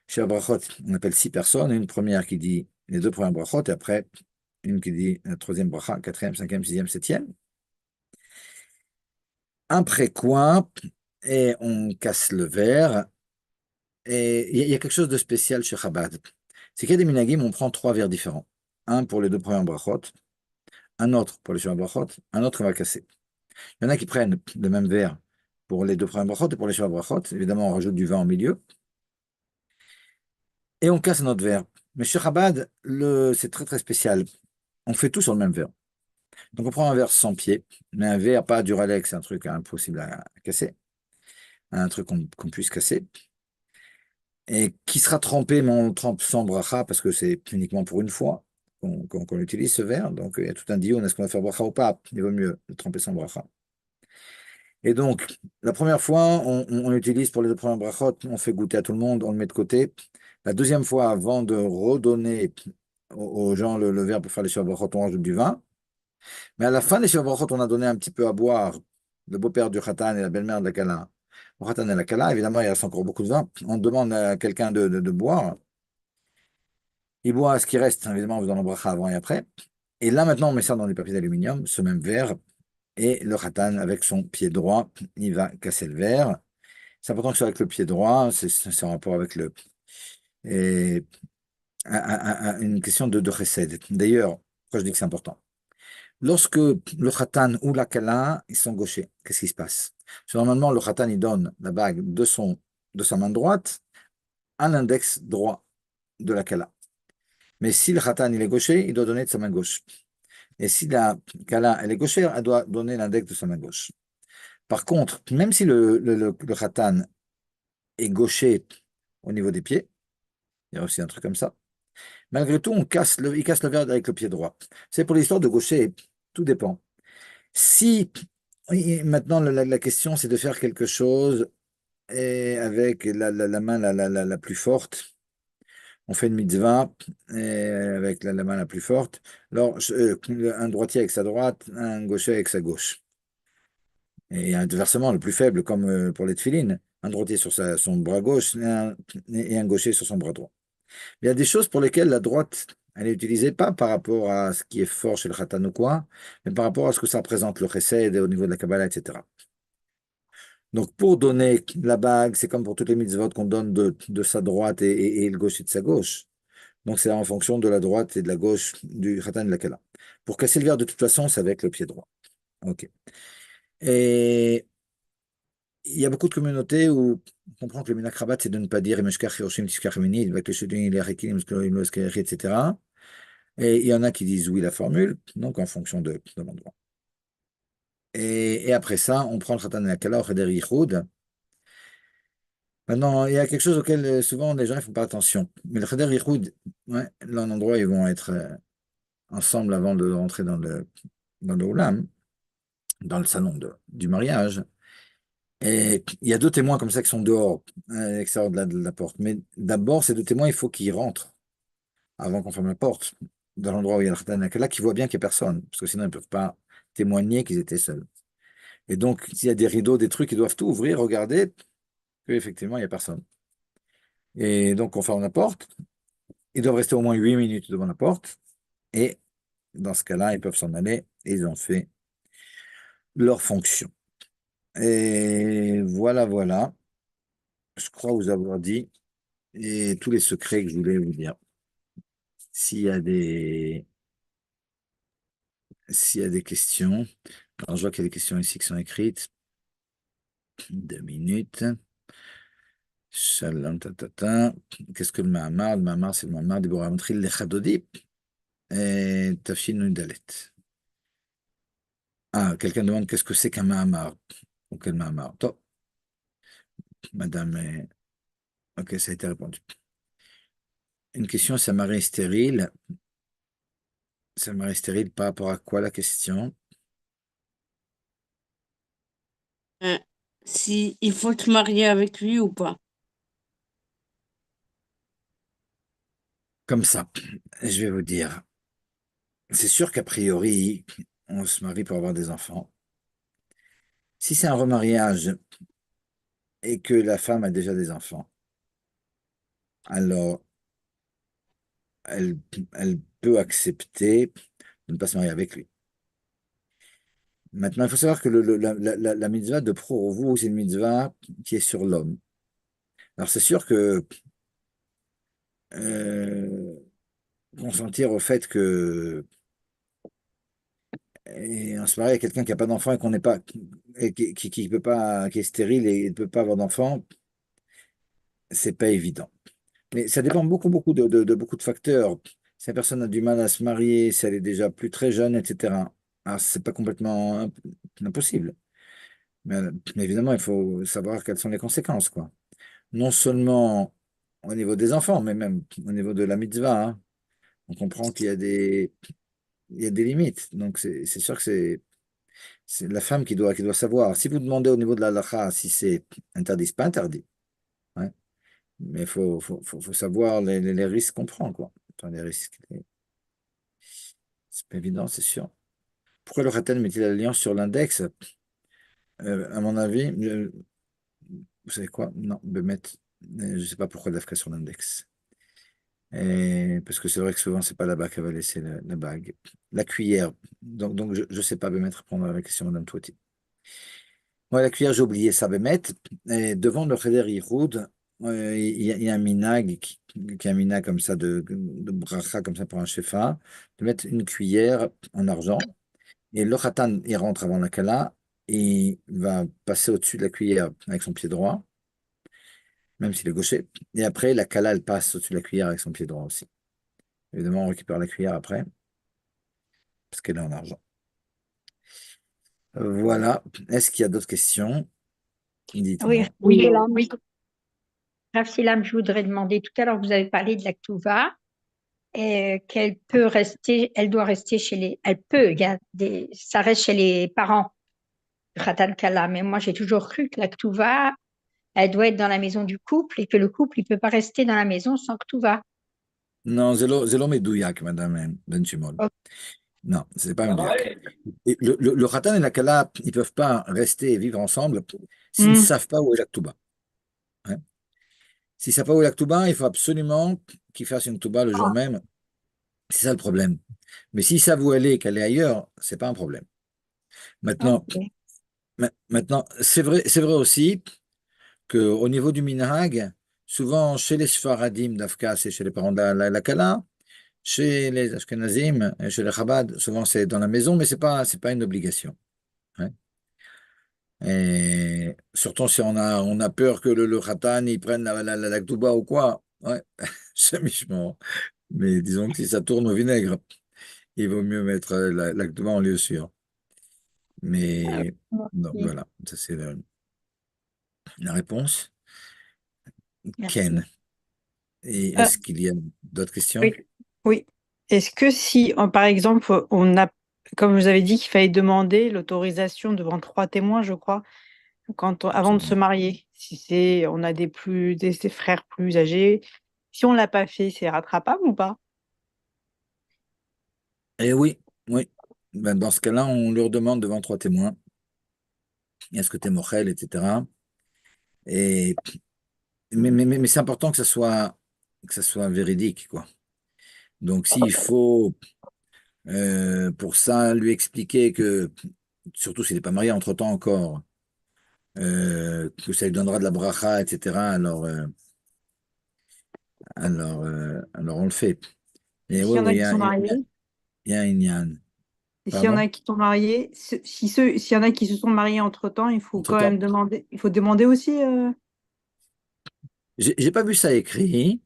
Sheva Brachot, on appelle 6 personnes. Une première qui dit les 2 premières brachot, et après, une qui dit la troisième bracha, quatrième, cinquième, sixième, septième. Après quoi, et on casse le verre. Et il y a quelque chose de spécial chez Chabad. C'est qu'il y a des minagim, on prend 3 verres différents. Un pour les 2 premières brachot, un autre pour les Sheva Brachot, un autre qu'on va casser. Il y en a qui prennent le même verre pour les 2 premières brachot et pour les Sheva Brachot. Évidemment, on rajoute du vin au milieu. Et on casse notre verre. Mais chez Chabad, c'est très très spécial. On fait tout sur le même verre. Donc on prend un verre sans pied, mais un verre pas Duralex, un truc impossible à casser, un truc qu'on puisse casser, et qui sera trempé, mais on le trempe sans bracha, parce que c'est uniquement pour une fois qu'on utilise ce verre. Donc il y a tout un dion, est-ce qu'on va faire bracha ou pas? Il vaut mieux le tremper sans bracha. Et donc, la première fois, on l'utilise pour les 2 premières brachot, on fait goûter à tout le monde, on le met de côté. La deuxième fois, avant de redonner aux gens le verre pour faire les brachot, on rajoute du vin. Mais à la fin des brachot, on a donné un petit peu à boire, le beau-père du Khatan et la belle-mère de la Kala. Au Khatan et la Kala, évidemment, il reste encore beaucoup de vin. On demande à quelqu'un de boire. Il boit ce qui reste, évidemment, on vous donne le bracha avant et après. Et là, maintenant, on met ça dans des papiers d'aluminium, ce même verre. Et le Khatan, avec son pied droit, il va casser le verre. C'est important que ce soit avec le pied droit, c'est en rapport avec et, une question de chesed. D'ailleurs, pourquoi je dis que c'est important? Lorsque le Khatan ou la Kala, ils sont gauchers, qu'est-ce qui se passe? Parce que normalement, le Khatan, il donne la bague de sa main droite à l'index droit de la Kala. Mais si le Khatan, il est gaucher, il doit donner de sa main gauche. Et si la Kala, elle est gauchère, elle doit donner l'index de sa main gauche. Par contre, même si le Khatan est gaucher au niveau des pieds, il y a aussi un truc comme ça. Malgré tout, il casse le verre avec le pied droit. C'est pour l'histoire de gaucher, tout dépend. Si maintenant la question c'est de faire quelque chose avec la main la plus forte, on fait une mitzvah avec la main la plus forte. Alors, un droitier avec sa droite, un gaucher avec sa gauche. Et inversement, le plus faible, comme pour les tefilines, un droitier sur son bras gauche et un gaucher sur son bras droit. Il y a des choses pour lesquelles la droite, elle est utilisée pas par rapport à ce qui est fort chez le Khatan ou quoi, mais par rapport à ce que ça représente, le chesed au niveau de la Kabbalah, etc. Donc, pour donner la bague, c'est comme pour toutes les mitzvot qu'on donne de sa droite et le gauche et de sa gauche. Donc, c'est en fonction de la droite et de la gauche du khatan et de la kala. Pour casser le verre, de toute façon, c'est avec le pied droit. OK. Et il y a beaucoup de communautés où on comprend que le minak rabat, c'est de ne pas dire Emeshkach Hiroshim Tishkach Mini, avec le Shudim, il est Rekin, etc. Et il y en a qui disent oui la formule, donc en fonction de l'endroit. Et après ça, on prend le khatan et la kala au Cheder Yichud. Maintenant, il y a quelque chose auquel souvent les gens ne font pas attention. Mais le Cheder Yichud, ouais, là, un endroit, ils vont être ensemble avant de rentrer dans le Oulam, dans le salon du mariage. Et il y a deux témoins comme ça qui sont dehors, à l'extérieur de la porte. Mais d'abord, ces deux témoins, il faut qu'ils rentrent avant qu'on ferme la porte, dans l'endroit où il y a le Khatan et la Kala, qu'ils voient bien qu'il n'y a personne, parce que sinon, ils ne peuvent pas témoigner qu'ils étaient seuls. Et donc, s'il y a des rideaux, des trucs, ils doivent tout ouvrir, regarder qu'effectivement, il n'y a personne. Et donc, on ferme la porte. Ils doivent rester au moins 8 minutes devant la porte. Et dans ce cas-là, ils peuvent s'en aller. Et ils ont fait leur fonction. Et voilà, voilà. Je crois vous avoir dit et tous les secrets que je voulais vous dire. S'il y a des, s'il y a des questions, alors je vois qu'il y a des questions ici qui sont écrites. 2 minutes. Shalom, tatata. Qu'est-ce que le Mahamar? Le Mahamar, c'est le Mahamar des Boramotril Lechadodi et Tafshin Nudalet. Ah, quelqu'un demande qu'est-ce que c'est qu'un Mahamar? Ou quel Mahamar? Top, madame. Ok, ça a été répondu. Une question, ça m'arrête stérile. Ça m'arrête stérile par rapport à quoi la question? Euh, Si il faut te marier avec lui ou pas. Comme ça, je vais vous dire. C'est sûr qu'a priori, on se marie pour avoir des enfants. Si c'est un remariage et que la femme a déjà des enfants, alors elle, elle peut accepter de ne pas se marier avec lui. Maintenant, il faut savoir que la mitzvah de pro, c'est une mitzvah qui est sur l'homme. Alors, c'est sûr que euh, consentir au fait que et on se marie avec quelqu'un qui n'a pas d'enfant et qu'on n'est pas et qui peut pas, qui est stérile et ne peut pas avoir d'enfant, c'est pas évident. Mais ça dépend beaucoup, beaucoup de beaucoup de facteurs. Si la personne a du mal à se marier, si elle est déjà plus très jeune, etc. Alors, c'est pas complètement impossible. Mais évidemment, il faut savoir quelles sont les conséquences, quoi. Non seulement au niveau des enfants, mais même au niveau de la mitzvah, hein. On comprend qu'il y a des limites. Donc, c'est sûr que c'est la femme qui doit savoir. Si vous demandez au niveau de la halakha si c'est interdit, c'est pas interdit. Ouais. Mais il faut savoir les risques qu'on prend, quoi. Enfin, les risques. C'est pas évident, c'est sûr. Pourquoi le Khatan met-il l'alliance sur l'index? À mon avis, vous savez quoi? Non, Bemet, je ne sais pas pourquoi l'AFK sur l'index. Parce que c'est vrai que souvent, c'est pas là-bas qu'elle va laisser la bague. La cuillère. Donc je ne sais pas, Bemet, répondre à la question, Madame Touati. Ouais, la cuillère, j'ai oublié ça, Bemet. Et devant le Cheder Yichud, il y a un minag qui est un minag comme ça, de bracha, comme ça pour un shefa, de mettre une cuillère en argent. Et le khatan, il rentre avant la kala, et il va passer au-dessus de la cuillère avec son pied droit, même s'il est gaucher. Et après, la kala, elle passe au-dessus de la cuillère avec son pied droit aussi. Évidemment, on récupère la cuillère après, parce qu'elle est en argent. Voilà. Est-ce qu'il y a d'autres questions? Oui, Dites-moi. oui, Rav Silam, je voudrais demander, tout à l'heure, vous avez parlé de la Ktuva, et qu'elle peut rester, elle doit rester elle peut garder, ça reste chez les parents du Khatan Kala. Mais moi, j'ai toujours cru que la Ktuva, elle doit être dans la maison du couple et que le couple, il peut pas rester dans la maison sans Ktuva. Non, zelo medouyak, Madame Ben Shimon. Ok. Non, c'est pas medouyak. Et le khatan et la kala, ils peuvent pas rester et vivre ensemble s'ils ne Hmm. savent pas où est la ktuba. Hein. S'ils ne savent pas où est la ktuba, il faut absolument qu'ils fassent une ktuba le jour même. C'est ça le problème. Mais s'ils savent où elle est et qu'elle est ailleurs, c'est pas un problème. Maintenant, Ok. Maintenant, c'est vrai aussi qu'au niveau du minhag, souvent chez les Sfaradim d'Afka, c'est chez les parents de la Kala, chez les Ashkenazim, et chez les Chabad, souvent c'est dans la maison, mais c'est pas une obligation. Ouais. Et surtout si on a peur que le Khatan, il prenne la Ktouba ou quoi. Ouais, c'est méchant. Mais disons que si ça tourne au vinaigre, il vaut mieux mettre la Ktouba en lieu sûr. Ah, Mais donc merci. voilà, ça c'est la réponse. Merci. Ken, et Euh, est-ce qu'il y a d'autres questions? oui, oui. Est-ce que si, par exemple, on a, comme vous avez dit, qu'il fallait demander l'autorisation devant 3 témoins, je crois, avant de se Absolument. marier, si c'est, on a des frères plus âgés, si on l'a pas fait, c'est rattrapable ou pas? Et oui, oui. Ben, dans ce cas-là, on leur demande devant 3 témoins, est-ce que tu es mochel, etc. Et, mais c'est important que ça soit véridique, quoi. Donc, s'il faut, pour ça, lui expliquer que, surtout s'il n'est pas marié entre-temps encore, que ça lui donnera de la bracha, etc., alors on le fait. Et Et s'il oui, y en oui, a qui sont mariés? il y a un inyan. Et s'il y en Pardon? a qui sont mariés, s'il y en a qui se sont mariés entre-temps, il faut quand même Entre-temps. demander, il faut demander aussi. J'ai pas vu ça écrit.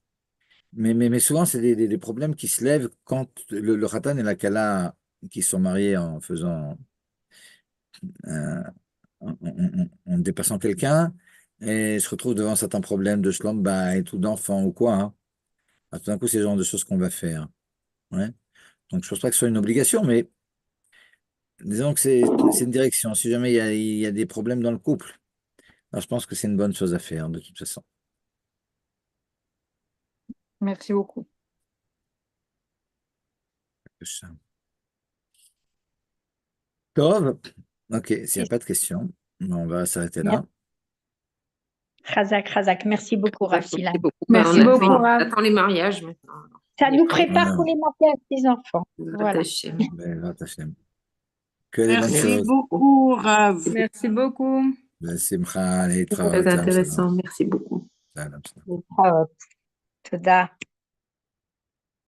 Mais souvent, c'est des problèmes qui se lèvent quand le Khatan et la Kala qui sont mariés en faisant, euh, en dépassant quelqu'un et se retrouvent devant certains problèmes de shlom bayit ou d'enfants ou quoi. Hein. Ah, tout d'un coup, c'est le genre de choses qu'on va faire. Ouais. Donc, je pense pas que ce soit une obligation, mais disons que c'est une direction. Si jamais il y a des problèmes dans le couple, alors je pense que c'est une bonne chose à faire, de toute façon. Merci beaucoup. Tov. Ok, s'il n'y a pas de questions, on va s'arrêter là. Chazak, Chazak. Merci beaucoup, Rav Merci Silan. beaucoup. Merci On beaucoup, attend, Rav. on attend les mariages maintenant. Ça On est nous prêts. prépare Voilà. pour les mariages des enfants. Voilà. Hashem. Ben, Hashem. Que des bonnes Merci choses. beaucoup, Rav. Merci beaucoup. בשמחה להתראות. Très שלום שלום. intéressant. Merci beaucoup. שלום שלום. Toda.